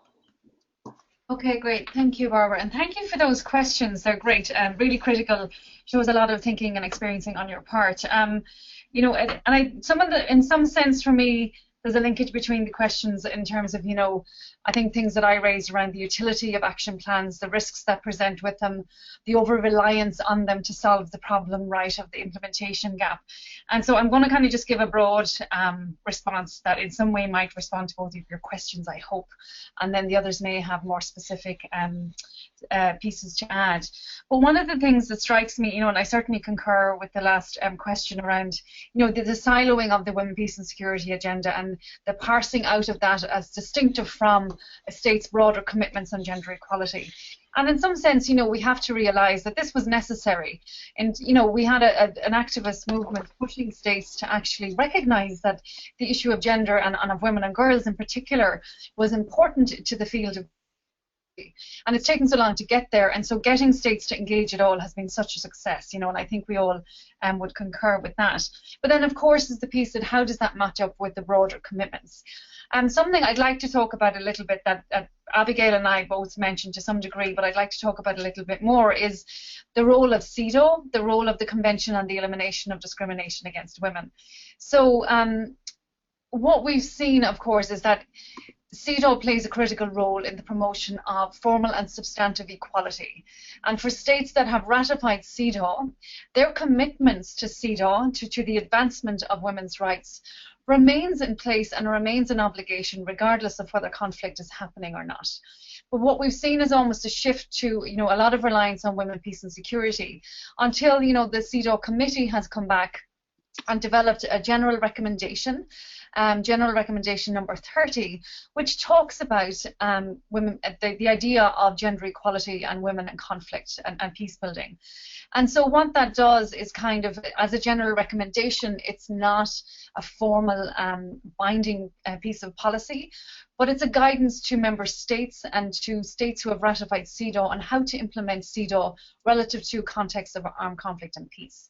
Okay, great. Thank you, Barbara. And thank you for those questions. They're great and really critical. Shows a lot of thinking and experiencing on your part. You know, in some sense for me, there's a linkage between the questions in terms of, you know, I think things that I raised around the utility of action plans, the risks that present with them, the over-reliance on them to solve the problem, right, of the implementation gap. And so I'm going to kind of just give a broad response that in some way might respond to both of your questions, I hope, and then the others may have more specific pieces to add. But one of the things that strikes me, you know, and I certainly concur with the last question around, you know, the siloing of the women, peace and security agenda and the parsing out of that as distinctive from a state's broader commitments on gender equality. And in some sense, you know, we have to realise that this was necessary. And, you know, we had an activist movement pushing states to actually recognise that the issue of gender and of women and girls in particular was important to the field of. And it's taken so long to get there, and so getting states to engage at all has been such a success, you know, and I think we all would concur with that. But then, of course, is the piece that how does that match up with the broader commitments? And something I'd like to talk about a little bit that Abigail and I both mentioned to some degree, but I'd like to talk about a little bit more, is the role of CEDAW, the role of the Convention on the Elimination of Discrimination Against Women. So what we've seen, of course, is that CEDAW plays a critical role in the promotion of formal and substantive equality. And for states that have ratified CEDAW, their commitments to CEDAW, to the advancement of women's rights, remains in place and remains an obligation regardless of whether conflict is happening or not. But what we've seen is almost a shift to, you know, a lot of reliance on women, peace and security until, you know, the CEDAW committee has come back and developed a general recommendation General Recommendation number 30, which talks about women, the idea of gender equality and women in conflict and peace building. And so what that does is kind of, as a general recommendation, it's not a formal binding piece of policy, but it's a guidance to member states and to states who have ratified CEDAW on how to implement CEDAW relative to context of armed conflict and peace.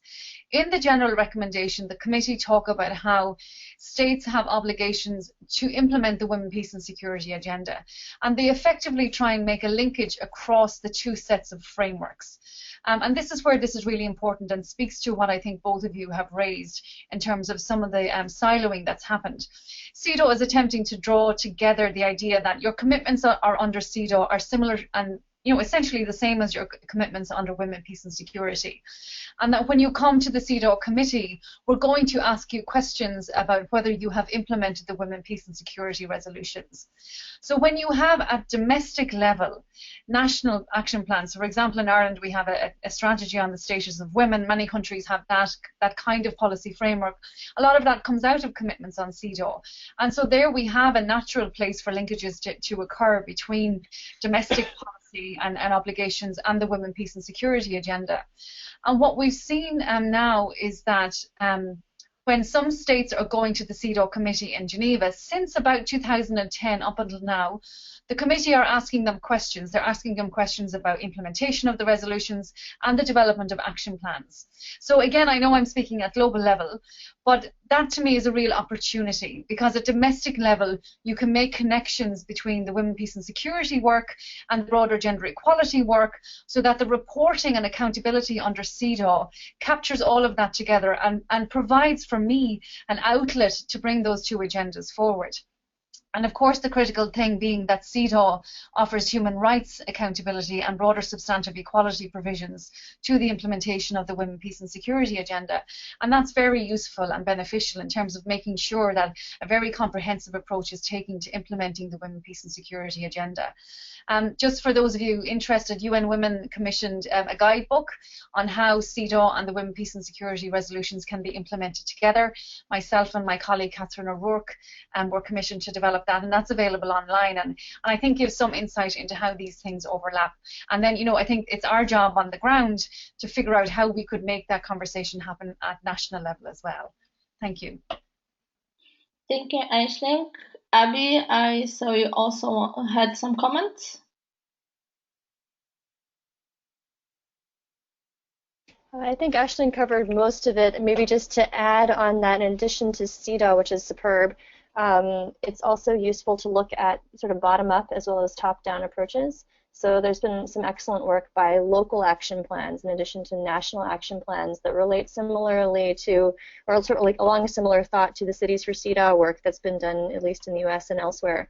In the general recommendation, the committee talk about how states have obligations to implement the Women, Peace and Security agenda, and they effectively try and make a linkage across the two sets of frameworks. And this is where this is really important and speaks to what I think both of you have raised in terms of some of the siloing that's happened. CEDAW is attempting to draw together the idea that your commitments are under CEDAW are similar and essentially the same as your commitments under Women, Peace and Security. And that when you come to the CEDAW committee, we're going to ask you questions about whether you have implemented the Women, Peace and Security resolutions. So when you have at domestic level national action plans, so for example in Ireland we have a strategy on the status of women, many countries have that kind of policy framework. A lot of that comes out of commitments on CEDAW. And so there we have a natural place for linkages to occur between domestic policy and obligations and the Women, Peace and Security agenda. And what we've seen now is that when some states are going to the CEDAW committee in Geneva, since about 2010 up until now, the committee are asking them questions. They're asking them questions about implementation of the resolutions and the development of action plans. So again, I know I'm speaking at global level, but that to me is a real opportunity, because at domestic level you can make connections between the Women, Peace and Security work and the broader gender equality work, so that the reporting and accountability under CEDAW captures all of that together and provides for me an outlet to bring those two agendas forward. And of course the critical thing being that CEDAW offers human rights accountability and broader substantive equality provisions to the implementation of the Women, Peace and Security agenda. And that's very useful and beneficial in terms of making sure that a very comprehensive approach is taken to implementing the Women, Peace and Security agenda. Just for those of you interested, UN Women commissioned a guidebook on how CEDAW and the Women, Peace and Security resolutions can be implemented together. Myself and my colleague Catherine O'Rourke were commissioned to develop that, and that's available online, and I think gives some insight into how these things overlap. And then, I think it's our job on the ground to figure out how we could make that conversation happen at national level as well. Thank you. Thank you, Aisling. Abby, I saw you also had some comments. I think Aisling covered most of it. Maybe just to add on that, in addition to CEDAW, which is superb, it's also useful to look at sort of bottom-up as well as top-down approaches. So there's been some excellent work by local action plans in addition to national action plans that relate similarly to, or sort of like along a similar thought to the Cities for CEDAW work that's been done at least in the US and elsewhere.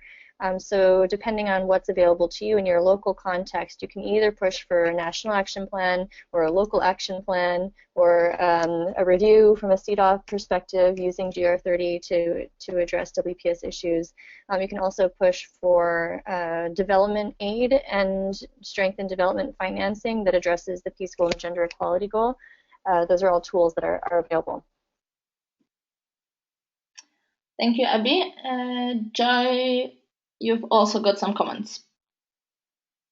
So depending on what's available to you in your local context, you can either push for a national action plan or a local action plan or a review from a CEDAW perspective using GR30 to address WPS issues. You can also push for development aid and strengthen development financing that addresses the peace goal and gender equality goal. Those are all tools that are available. Thank you, Abby. Joy, you've also got some comments.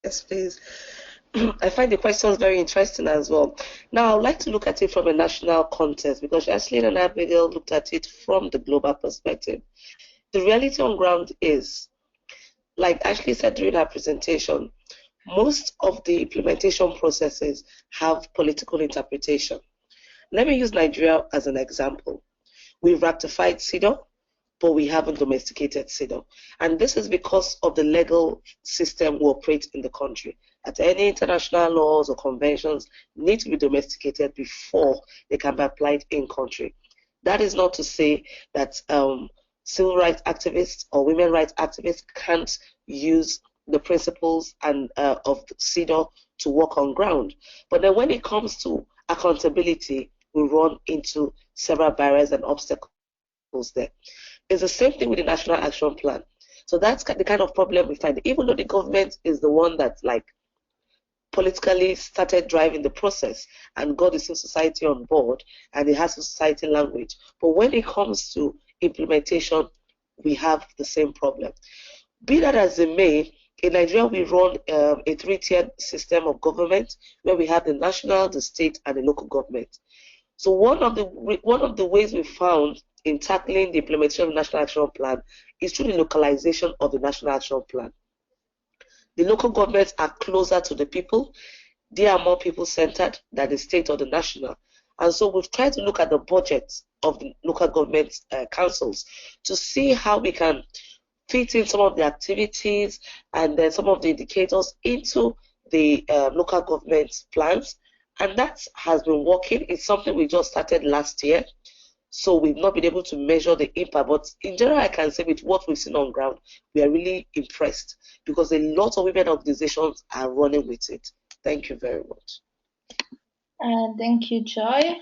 Yes, please. I find the questions very interesting as well. Now, I'd like to look at it from a national context, because Jacqueline and Abigail looked at it from the global perspective. The reality on ground is, like Ashley said during her presentation, most of the implementation processes have political interpretation. Let me use Nigeria as an example. We've ratified CEDAW, but we haven't domesticated CEDAW. And this is because of the legal system we operate in the country. That any international laws or conventions need to be domesticated before they can be applied in country. That is not to say that civil rights activists or women rights activists can't use the principles and of CEDAW to work on ground. But then when it comes to accountability, we run into several barriers and obstacles there. It's the same thing with the National Action Plan. So that's the kind of problem we find. Even though the government is the one that politically started driving the process and got the civil society on board and it has a society language, but when it comes to implementation, we have the same problem. Be that as it may, in Nigeria, we run a three-tiered system of government where we have the national, the state, and the local government. So one of the ways we found in tackling the implementation of the National Action Plan is through the localization of the National Action Plan. The local governments are closer to the people. They are more people-centered than the state or the national. And so we've tried to look at the budgets of the local government councils to see how we can fit in some of the activities and then some of the indicators into the local government plans. And that has been working. It's something we just started last year. So we've not been able to measure the impact. But in general, I can say with what we've seen on ground, we are really impressed because a lot of women organizations are running with it. Thank you very much. Thank you, Joy.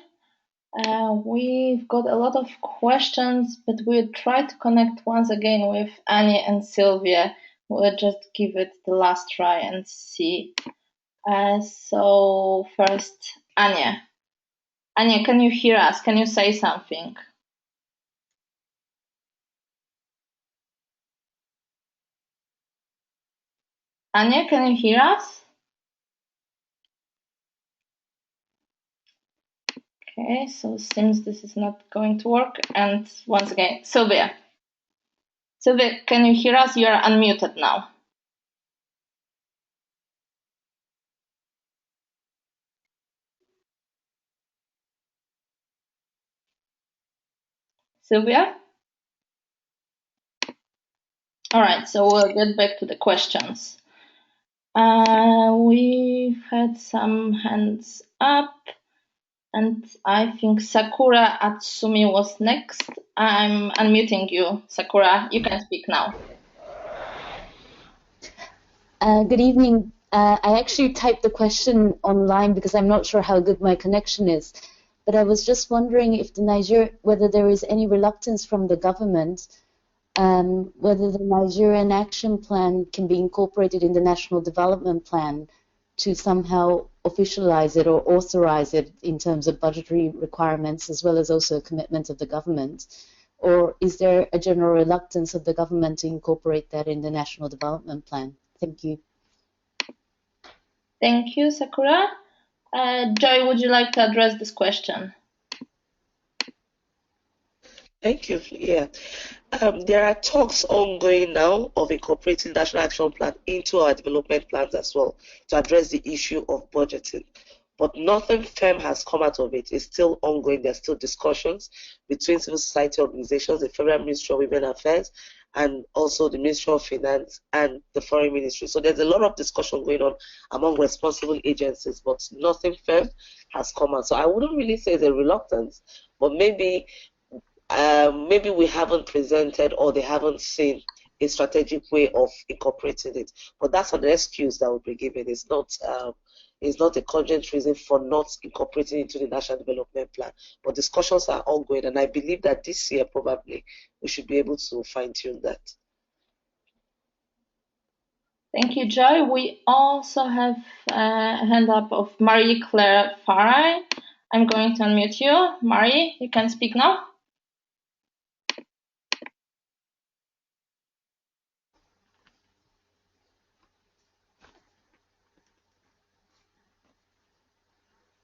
We've got a lot of questions, but we'll try to connect once again with Anya and Sylvia. We'll just give it the last try and see. So first, Anya. Anya, can you hear us? Can you say something? Anya, can you hear us? Okay, so it seems this is not going to work. And once again, Sylvia. Sylvia, can you hear us? You are unmuted now. Sylvia? All right, so we'll get back to the questions. We've had some hands up, and I think Sakura Atsumi was next. I'm unmuting you, Sakura. You can speak now. Good evening. I actually typed the question online because I'm not sure how good my connection is. But I was just wondering if whether there is any reluctance from the government, whether the Nigerian Action Plan can be incorporated in the National Development Plan to somehow officialize it or authorize it in terms of budgetary requirements, as well as also a commitment of the government. Or is there a general reluctance of the government to incorporate that in the National Development Plan? Thank you. Thank you, Sakura. Joy, would you like to address this question? Thank you. Yeah. There are talks ongoing now of incorporating National Action Plan into our development plans as well to address the issue of budgeting. But nothing firm has come out of it. It's still ongoing. There's still discussions between civil society organizations, the Federal Ministry of Women Affairs, and also the Ministry of Finance and the Foreign Ministry. So there's a lot of discussion going on among responsible agencies, but nothing firm has come out. So I wouldn't really say there's a reluctance, but maybe we haven't presented or they haven't seen a strategic way of incorporating it. But that's an excuse that would be given. It's not a cogent reason for not incorporating it into the National Development Plan. But discussions are ongoing, and I believe that this year probably we should be able to fine-tune that. Thank you, Joy. We also have a hand up of Marie-Claire Farai. I'm going to unmute you. Marie, you can speak now.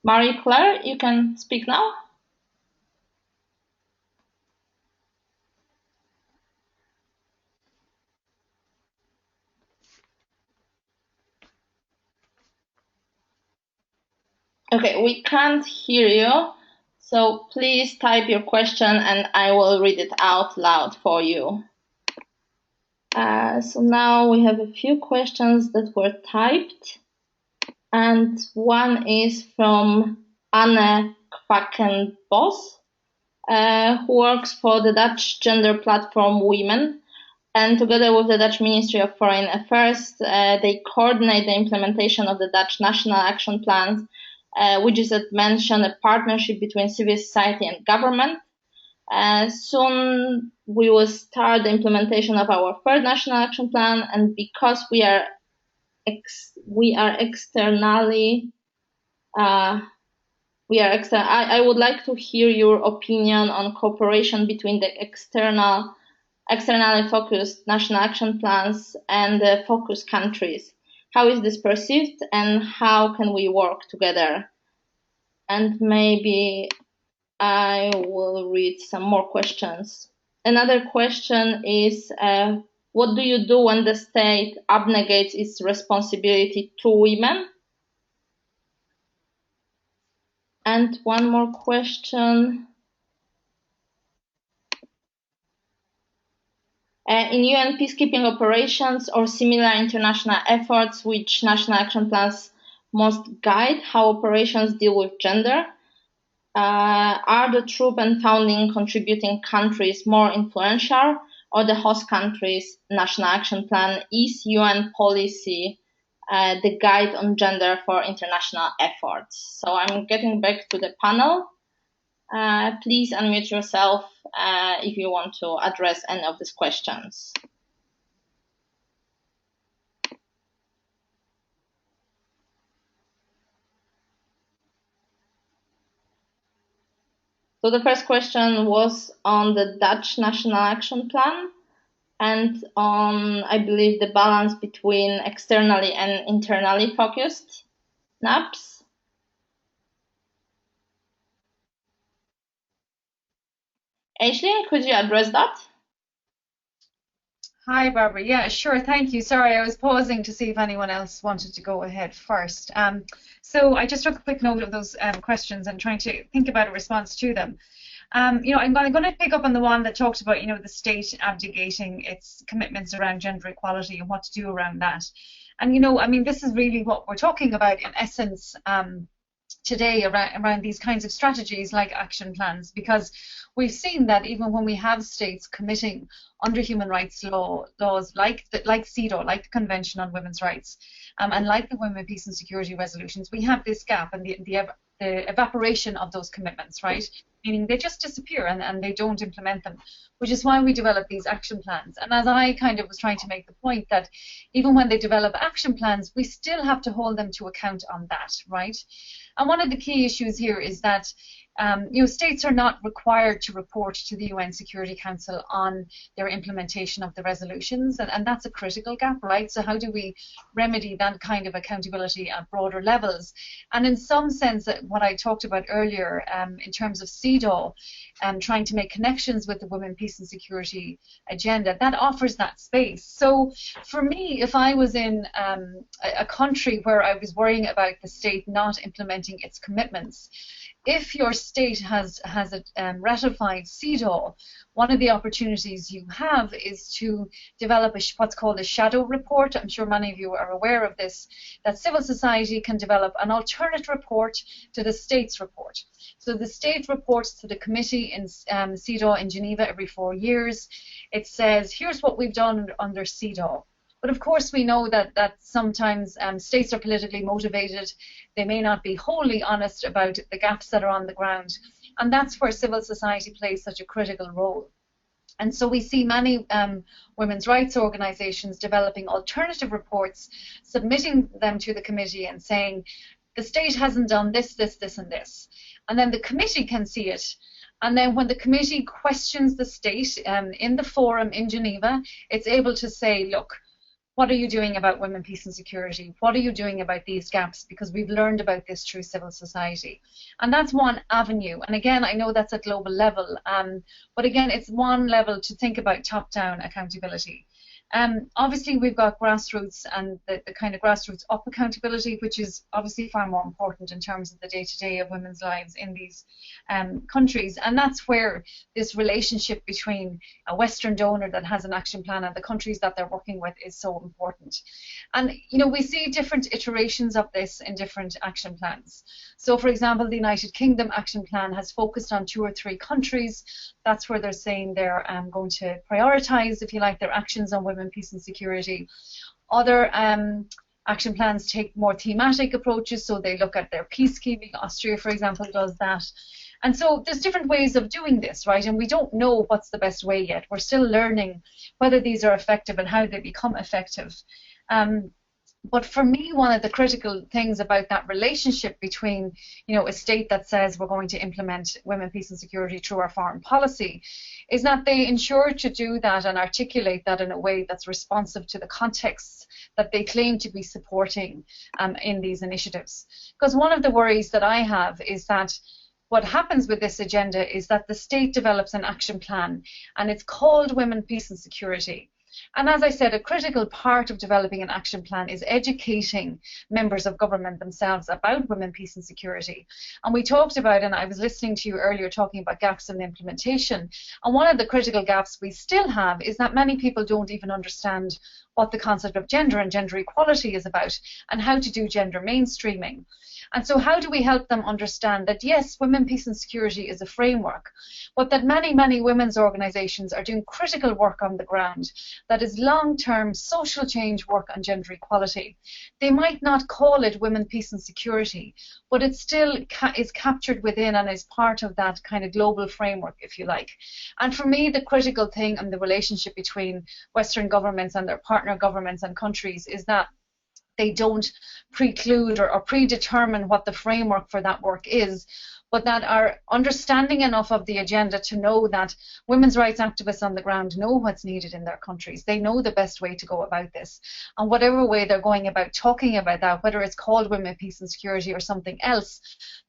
Marie-Claire, you can speak now. Okay, we can't hear you, so please type your question and I will read it out loud for you. So now we have a few questions that were typed, and one is from Anne Quackenbos, who works for the Dutch gender platform Women. And together with the Dutch Ministry of Foreign Affairs, they coordinate the implementation of the Dutch National Action Plans, which is, as mentioned, a partnership between civil society and government. Soon we will start the implementation of our third National Action Plan, and because we are externally we are I would like to hear your opinion on cooperation between the externally focused national action plans and the focus countries. How is this perceived, and how can we work together? And maybe I will read some more questions. Another question is, what do you do when the state abnegates its responsibility to women? And one more question. In UN peacekeeping operations or similar international efforts, which national action plans must guide how operations deal with gender? Are the troop and founding contributing countries more influential, or the host country's national action plan? Is UN policy the guide on gender for international efforts? So I'm getting back to the panel. Please unmute yourself if you want to address any of these questions. So the first question was on the Dutch National Action Plan and on, I believe, the balance between externally and internally focused NAPs. Aisling, could you address that? Hi, Barbara. Yeah, sure. Thank you. Sorry, I was pausing to see if anyone else wanted to go ahead first. So I just took a quick note of those questions and trying to think about a response to them. I'm going to pick up on the one that talked about, the state abdicating its commitments around gender equality and what to do around that. And, this is really what we're talking about in essence today around these kinds of strategies like action plans, because we've seen that even when we have states committing under human rights laws like CEDAW, like the Convention on Women's Rights, and like the Women, Peace and Security resolutions, we have this gap and the evaporation of those commitments, right? Meaning they just disappear and they don't implement them, which is why we develop these action plans. And as I kind of was trying to make the point that even when they develop action plans, we still have to hold them to account on that, right? And one of the key issues here is that states are not required to report to the UN Security Council on their implementation of the resolutions, and that's a critical gap, right? So how do we remedy that kind of accountability at broader levels? And in some sense, what I talked about earlier in terms of CEDAW, trying to make connections with the Women, Peace and Security agenda, that offers that space. So for me, if I was in a country where I was worrying about the state not implementing its commitments, if your state has ratified CEDAW, one of the opportunities you have is to develop what's called a shadow report. I'm sure many of you are aware of this, that civil society can develop an alternate report to the state's report. So the state reports to the committee in CEDAW in Geneva every 4 years. It says, here's what we've done under CEDAW. But of course, we know that sometimes states are politically motivated. They may not be wholly honest about the gaps that are on the ground. And that's where civil society plays such a critical role. And so we see many women's rights organizations developing alternative reports, submitting them to the committee and saying, the state hasn't done this, this, this, and this. And then the committee can see it. And then when the committee questions the state in the forum in Geneva, it's able to say, look, what are you doing about women, peace and security? What are you doing about these gaps? Because we've learned about this through civil society. And that's one avenue. And again, I know that's at global level. But again, it's one level to think about top-down accountability. Obviously, we've got grassroots and the kind of grassroots up accountability, which is obviously far more important in terms of the day-to-day of women's lives in these countries. And that's where this relationship between a Western donor that has an action plan and the countries that they're working with is so important. And, we see different iterations of this in different action plans. So, for example, the United Kingdom action plan has focused on 2 or 3 countries. That's where they're saying they're going to prioritize, if you like, their actions on women, peace and security. Other action plans take more thematic approaches, so they look at their peacekeeping. Austria, for example, does that. And so there's different ways of doing this, right? And we don't know what's the best way yet. We're still learning whether these are effective and how they become effective. But for me, one of the critical things about that relationship between, a state that says we're going to implement women, peace and security through our foreign policy is that they ensure to do that and articulate that in a way that's responsive to the contexts that they claim to be supporting in these initiatives. Because one of the worries that I have is that what happens with this agenda is that the state develops an action plan and it's called Women, Peace and Security. And as I said, a critical part of developing an action plan is educating members of government themselves about women, peace and security. And we talked about, and I was listening to you earlier talking about gaps in the implementation, and one of the critical gaps we still have is that many people don't even understand what the concept of gender and gender equality is about and how to do gender mainstreaming. And so how do we help them understand that, yes, women, peace and security is a framework, but that many, many women's organisations are doing critical work on the ground that is long-term social change work on gender equality. They might not call it women, peace and security, but it still is captured within and is part of that kind of global framework, if you like. And for me, the critical thing and the relationship between Western governments and their partner governments and countries is that they don't preclude or predetermine what the framework for that work is, but that are understanding enough of the agenda to know that women's rights activists on the ground know what's needed in their countries. They know the best way to go about this. And whatever way they're going about talking about that, whether it's called Women, Peace and Security or something else,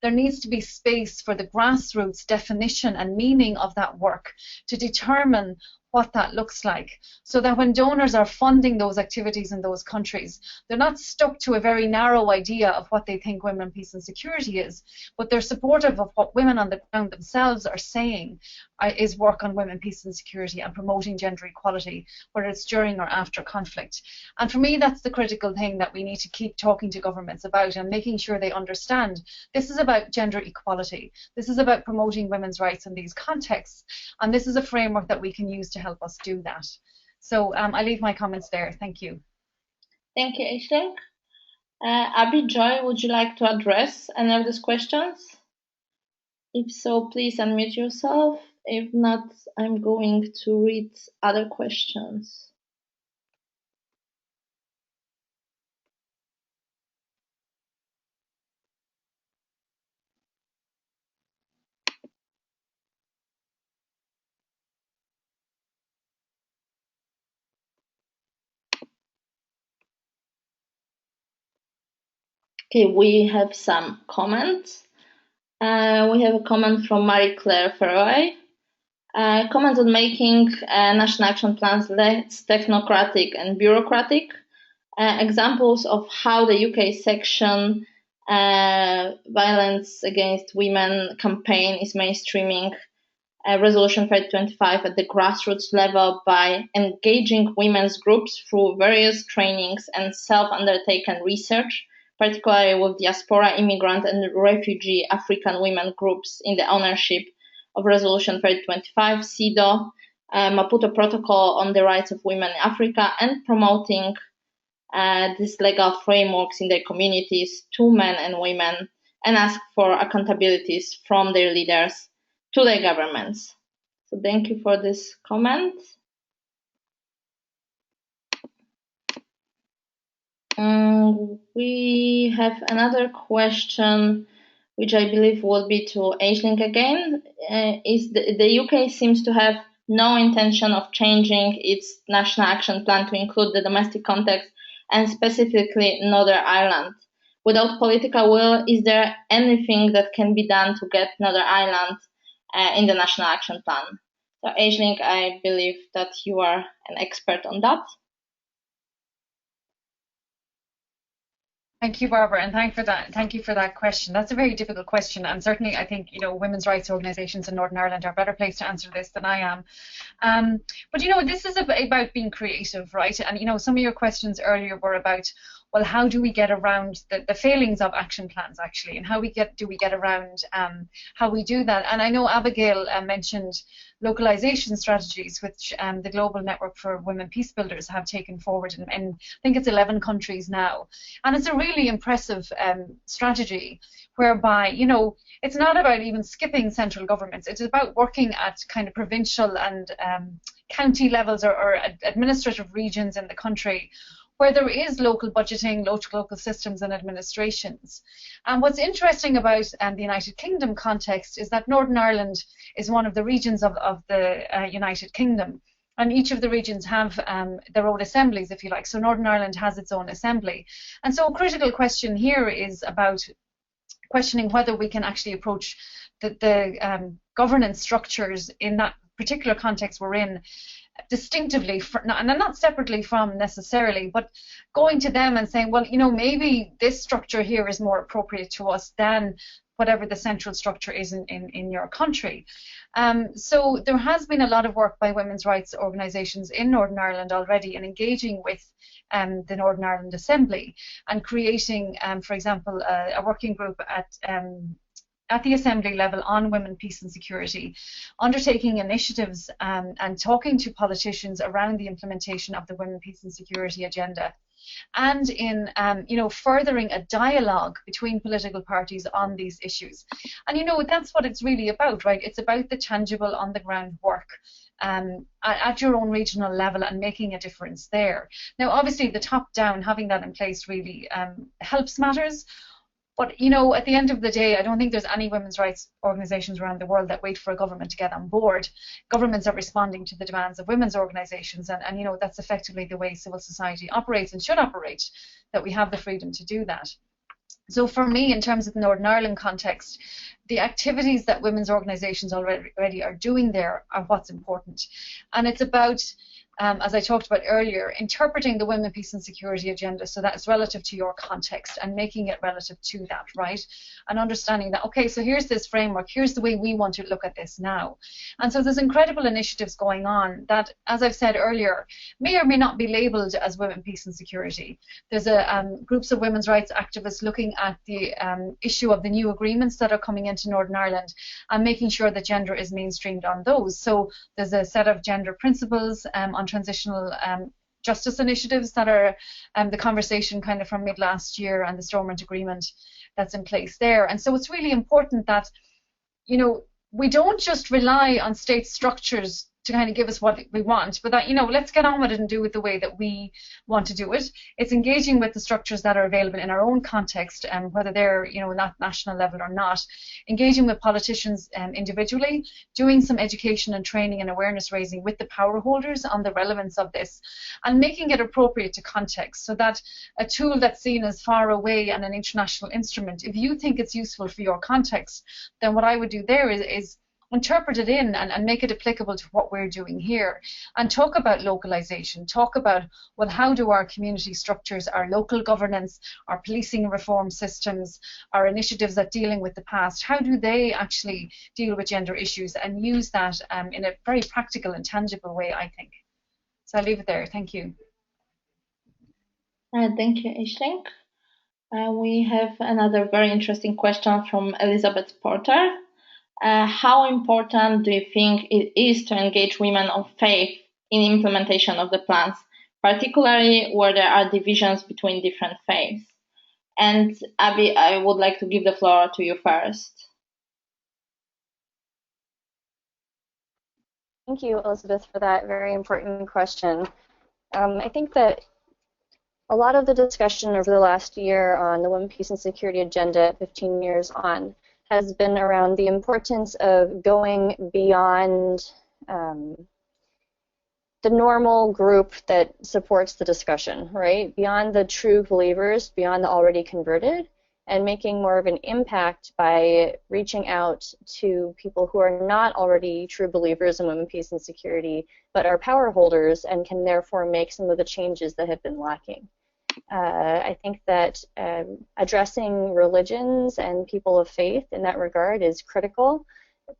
there needs to be space for the grassroots definition and meaning of that work to determine what that looks like, so that when donors are funding those activities in those countries, they're not stuck to a very narrow idea of what they think women, peace and security is, but they're supportive of what women on the ground themselves are saying is work on women, peace and security and promoting gender equality, whether it's during or after conflict. And for me, that's the critical thing that we need to keep talking to governments about and making sure they understand this is about gender equality. This is about promoting women's rights in these contexts. And this is a framework that we can use to help us do that. So I leave my comments there. Thank you. Thank you, Aisling. Abigail, would you like to address any of these questions? If so, please unmute yourself. If not, I'm going to read other questions. Okay, we have some comments. We have a comment from Marie-Claire Ferroy. Comments on making national action plans less technocratic and bureaucratic. Examples of how the UK section violence against women campaign is mainstreaming Resolution 3025 at the grassroots level by engaging women's groups through various trainings and self-undertaken research, particularly with diaspora, immigrant and refugee African women groups in the ownership of Resolution 3025, CEDAW, Maputo Protocol on the Rights of Women in Africa, and promoting these legal frameworks in their communities to men and women, and ask for accountabilities from their leaders to their governments. So thank you for this comment. We have another question, which I believe will be to Aisling again. Is the UK seems to have no intention of changing its national action plan to include the domestic context and specifically Northern Ireland. Without political will, is there anything that can be done to get Northern Ireland in the national action plan? So Aisling, I believe that you are an expert on that. Thank you, Barbara, and thank you for that question. That's a very difficult question, and certainly I think women's rights organisations in Northern Ireland are better placed to answer this than I am. But this is about being creative, right? And some of your questions earlier were about, well, how do we get around the failings of action plans actually, and how do we get around how we do that? And I know Abigail mentioned localization strategies, which the Global Network for Women Peace Builders have taken forward in I think it's 11 countries now. And it's a really impressive strategy whereby, it's not about even skipping central governments. It's about working at kind of provincial and county levels or administrative regions in the country, where there is local budgeting, local systems and administrations. And what's interesting about the United Kingdom context is that Northern Ireland is one of the regions of the United Kingdom. And each of the regions have their own assemblies, if you like. So Northern Ireland has its own assembly. And so a critical question here is about questioning whether we can actually approach the governance structures in that particular context we're in distinctively, and not separately from necessarily, but going to them and saying, well, you know, maybe this structure here is more appropriate to us than whatever the central structure is in your country. So there has been a lot of work by women's rights organisations in Northern Ireland already in engaging with the Northern Ireland Assembly and creating, for example, a working group at the Assembly level on women, peace and security, undertaking initiatives and talking to politicians around the implementation of the women, peace and security agenda, and in you know, furthering a dialogue between political parties on these issues. And you know, that's what it's really about, right? It's about the tangible on the ground work at your own regional level and making a difference there. Now obviously the top down, having that in place really helps matters. But, you know, at the end of the day, I don't think there's any women's rights organisations around the world that wait for a government to get on board. Governments are responding to the demands of women's organisations, and you know, that's effectively the way civil society operates and should operate, that we have the freedom to do that. So for me, in terms of the Northern Ireland context, the activities that women's organisations already are doing there are what's important. And it's about, as I talked about earlier, interpreting the women, peace and security agenda so that it's relative to your context and making it relative to that, right? And understanding that, okay, so here's this framework, here's the way we want to look at this now. And so there's incredible initiatives going on that, as I've said earlier, may or may not be labelled as women, peace and security. There's groups of women's rights activists looking at the issue of the new agreements that are coming into Northern Ireland and making sure that gender is mainstreamed on those. So there's a set of gender principles on transitional justice initiatives that are the conversation kind of from mid last year, and the Stormont Agreement that's in place there. And so it's really important that, you know, we don't just rely on state structures to kind of give us what we want, but that, you know, let's get on with it and do it the way that we want to do it. It's engaging with the structures that are available in our own context, whether they're, you know, not national level or not, engaging with politicians individually, doing some education and training and awareness raising with the power holders on the relevance of this, and making it appropriate to context, so that a tool that's seen as far away and an international instrument, if you think it's useful for your context, then what I would do there is interpret it in and make it applicable to what we're doing here, and talk about localization, talk about, well, how do our community structures, our local governance, our policing reform systems, our initiatives that dealing with the past, how do they actually deal with gender issues, and use that in a very practical and tangible way, I think. So I'll leave it there. Thank you. Thank you, Aisling. We have another very interesting question from Elizabeth Porter. How important do you think it is to engage women of faith in implementation of the plans, particularly where there are divisions between different faiths? And Abby, I would like to give the floor to you first. Thank you, Elizabeth, for that very important question. I think that a lot of the discussion over the last year on the Women, Peace and Security Agenda 15 years on has been around the importance of going beyond the normal group that supports the discussion, right? Beyond the true believers, beyond the already converted, and making more of an impact by reaching out to people who are not already true believers in women, peace, and security, but are power holders and can therefore make some of the changes that have been lacking. I think that addressing religions and people of faith in that regard is critical,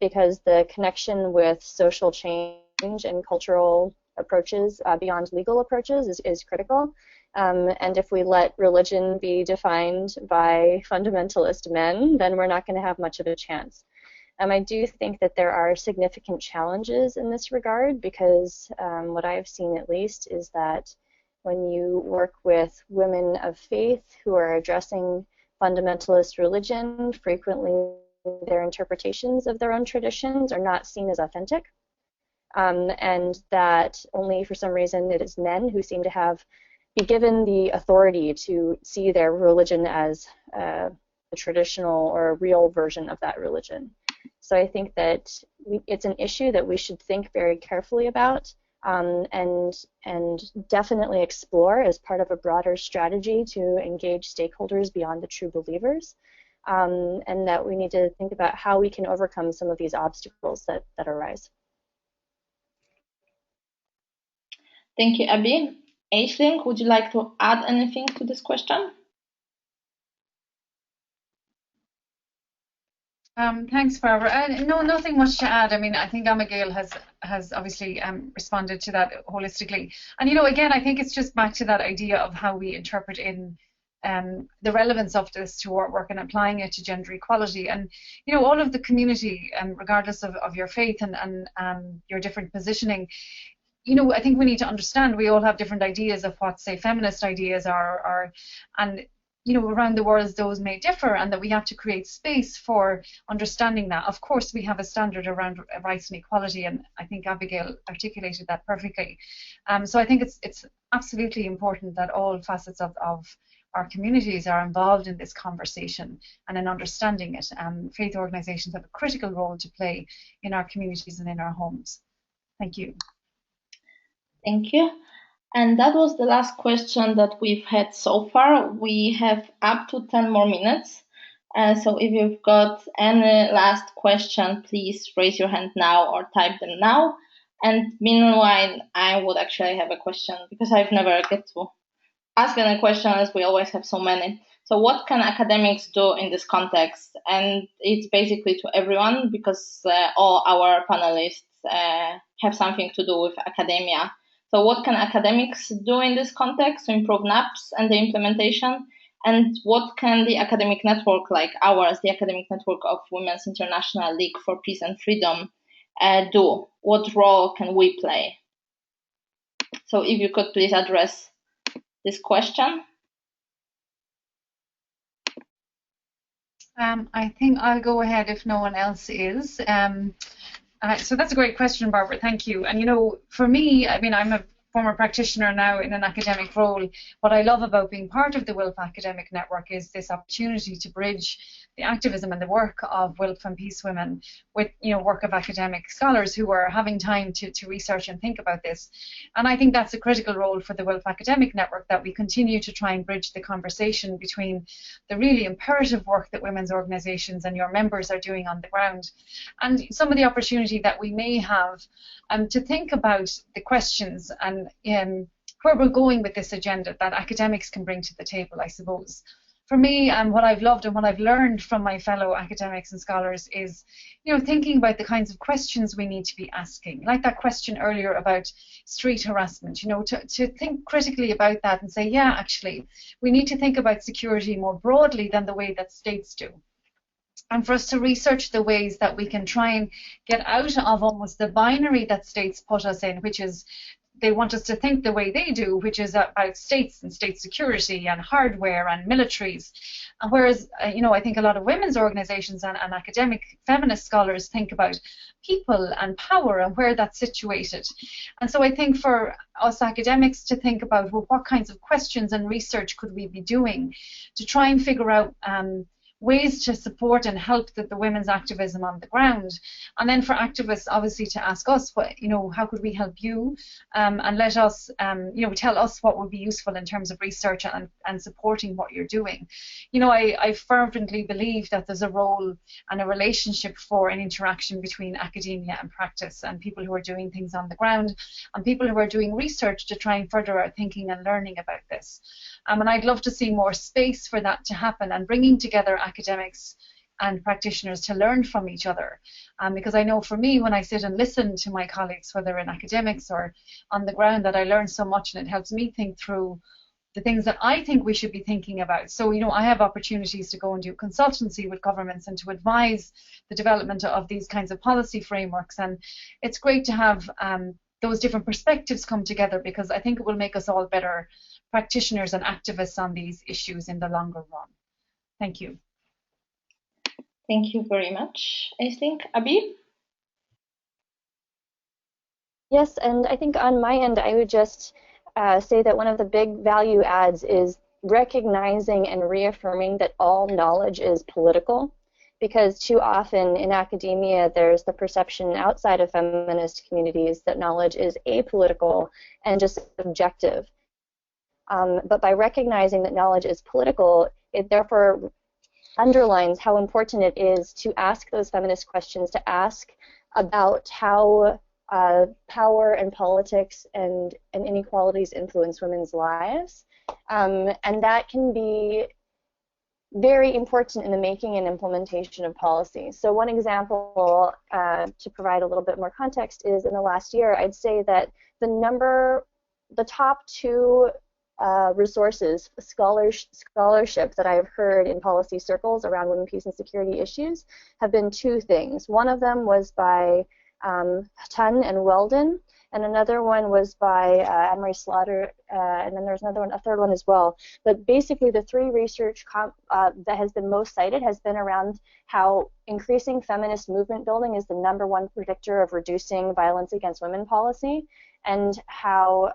because the connection with social change and cultural approaches beyond legal approaches is critical. And if we let religion be defined by fundamentalist men, then we're not going to have much of a chance. I do think that there are significant challenges in this regard, because what I've seen at least is that when you work with women of faith who are addressing fundamentalist religion, frequently their interpretations of their own traditions are not seen as authentic, and that only for some reason it is men who seem to be given the authority to see their religion as a traditional or a real version of that religion. So I think that it's an issue that we should think very carefully about, and definitely explore as part of a broader strategy to engage stakeholders beyond the true believers, and that we need to think about how we can overcome some of these obstacles that arise. Thank you, Abby. Aisling, would you like to add anything to this question? Thanks, Barbara. No, nothing much to add. I mean, I think Abigail has obviously responded to that holistically. And, you know, again, I think it's just back to that idea of how we interpret in the relevance of this to our work and applying it to gender equality. And, you know, all of the community, regardless of your faith and your different positioning, you know, I think we need to understand we all have different ideas of what, say, feminist ideas are, and you know, around the world those may differ, and that we have to create space for understanding that. Of course, we have a standard around rights and equality, and I think Abigail articulated that perfectly. So I think it's absolutely important that all facets of our communities are involved in this conversation and in understanding it. Faith organisations have a critical role to play in our communities and in our homes. Thank you. Thank you. And that was the last question that we've had so far. We have up to 10 more minutes. So if you've got any last question, please raise your hand now or type them now. And meanwhile, I would actually have a question because I've never get to ask any question as we always have so many. So what can academics do in this context? And it's basically to everyone because all our panelists have something to do with academia. So what can academics do in this context to improve NAPs and the implementation? And what can the academic network like ours, the Academic Network of Women's International League for Peace and Freedom, do? What role can we play? So if you could please address this question. I think I'll go ahead if no one else is. So that's a great question, Barbara. Thank you. And, you know, for me, I mean, I'm a former practitioner now in an academic role. What I love about being part of the WILPF Academic Network is this opportunity to bridge the activism and the work of WILPF and Peace Women with, you know, work of academic scholars who are having time to research and think about this. And I think that's a critical role for the WILPF Academic Network, that we continue to try and bridge the conversation between the really imperative work that women's organisations and your members are doing on the ground and some of the opportunity that we may have to think about the questions and where we're going with this agenda that academics can bring to the table, I suppose. For me, what I've loved and what I've learned from my fellow academics and scholars is, you know, thinking about the kinds of questions we need to be asking, like that question earlier about street harassment, you know, to think critically about that and say, yeah, actually, we need to think about security more broadly than the way that states do. And for us to research the ways that we can try and get out of almost the binary that states put us in, which is they want us to think the way they do, which is about states and state security and hardware and militaries. And whereas, you know, I think a lot of women's organisations and academic feminist scholars think about people and power and where that's situated. And so I think for us academics to think about, well, what kinds of questions and research could we be doing to try and figure out ways to support and help the women's activism on the ground, and then for activists obviously to ask us, what, you know, how could we help you, and let us, you know, tell us what would be useful in terms of research and supporting what you're doing. You know, I fervently believe that there's a role and a relationship for an interaction between academia and practice, and people who are doing things on the ground, and people who are doing research to try and further our thinking and learning about this. And I'd love to see more space for that to happen, and bringing together academics and practitioners to learn from each other. Because I know for me, when I sit and listen to my colleagues, whether in academics or on the ground, that I learn so much, and it helps me think through the things that I think we should be thinking about. So, you know, I have opportunities to go and do consultancy with governments and to advise the development of these kinds of policy frameworks. And it's great to have those different perspectives come together, because I think it will make us all better practitioners and activists on these issues in the longer run. Thank you. Thank you very much. I think, Abi? Yes, and I think on my end, I would just say that one of the big value adds is recognizing and reaffirming that all knowledge is political, because too often in academia there's the perception outside of feminist communities that knowledge is apolitical and just objective. But by recognizing that knowledge is political, it therefore underlines how important it is to ask those feminist questions, to ask about how power and politics and inequalities influence women's lives. And that can be very important in the making and implementation of policy. So one example, to provide a little bit more context, is in the last year, I'd say that the top two resources, scholarship that I've heard in policy circles around women, peace, and security issues have been two things. One of them was by Tun and Weldon, and another one was by Anne-Marie Slaughter, and then there's another one, a third one as well. But basically the three research that has been most cited has been around how increasing feminist movement building is the #1 predictor of reducing violence against women policy, and how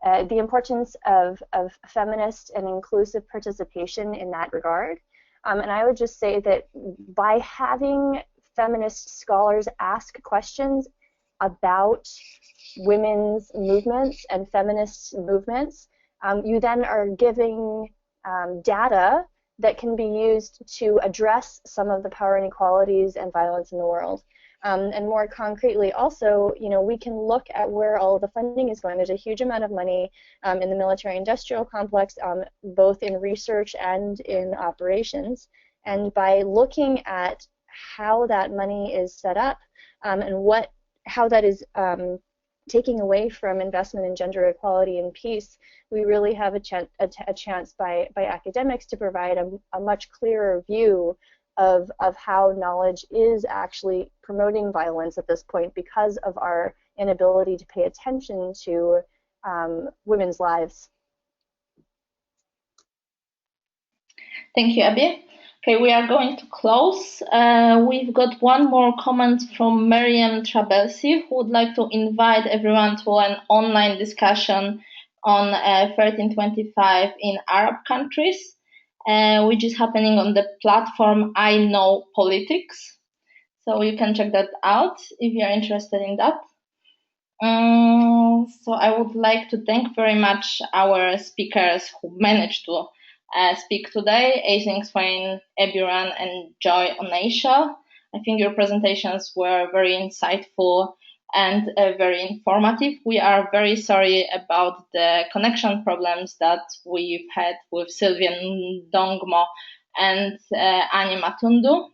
the importance of feminist and inclusive participation in that regard. And I would just say that by having feminist scholars ask questions about women's movements and feminist movements, you then are giving data that can be used to address some of the power inequalities and violence in the world. And more concretely, also, we can look at where all of the funding is going. There's a huge amount of money in the military-industrial complex, both in research and in operations. And by looking at how that money is set up and how that is taking away from investment in gender equality and peace, we really have a chance by academics to provide a much clearer view of how knowledge is actually promoting violence at this point because of our inability to pay attention to women's lives. Thank you, Abby. Okay, we are going to close. We've got one more comment from Miriam Trabelsi, who would like to invite everyone to an online discussion on 1325 in Arab countries, which is happening on the platform I Know Politics. So you can check that out if you're interested in that. So I would like to thank very much our speakers who managed to speak today, Swaine, Ruane, and Ada Onyesoh. I think your presentations were very insightful and very informative. We are very sorry about the connection problems that we've had with Sylvie and Ndongmo and Matundu.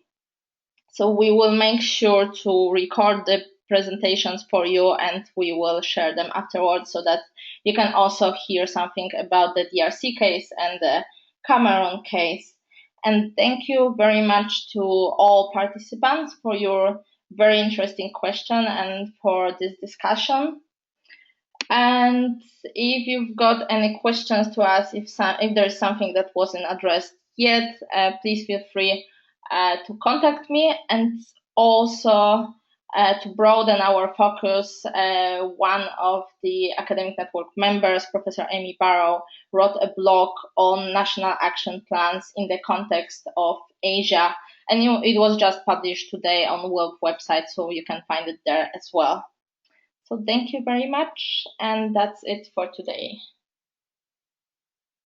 So we will make sure to record the presentations for you, and we will share them afterwards so that you can also hear something about the DRC case and the Cameroon case. And thank you very much to all participants for your very interesting question and for this discussion. And if you've got any questions to us, if there's something that wasn't addressed yet, please feel free to contact me. And also to broaden our focus, one of the academic network members, Professor Amy Barrow, wrote a blog on national action plans in the context of Asia, and it was just published today on WILPF website, so you can find it there as well. So thank you very much, and that's it for today.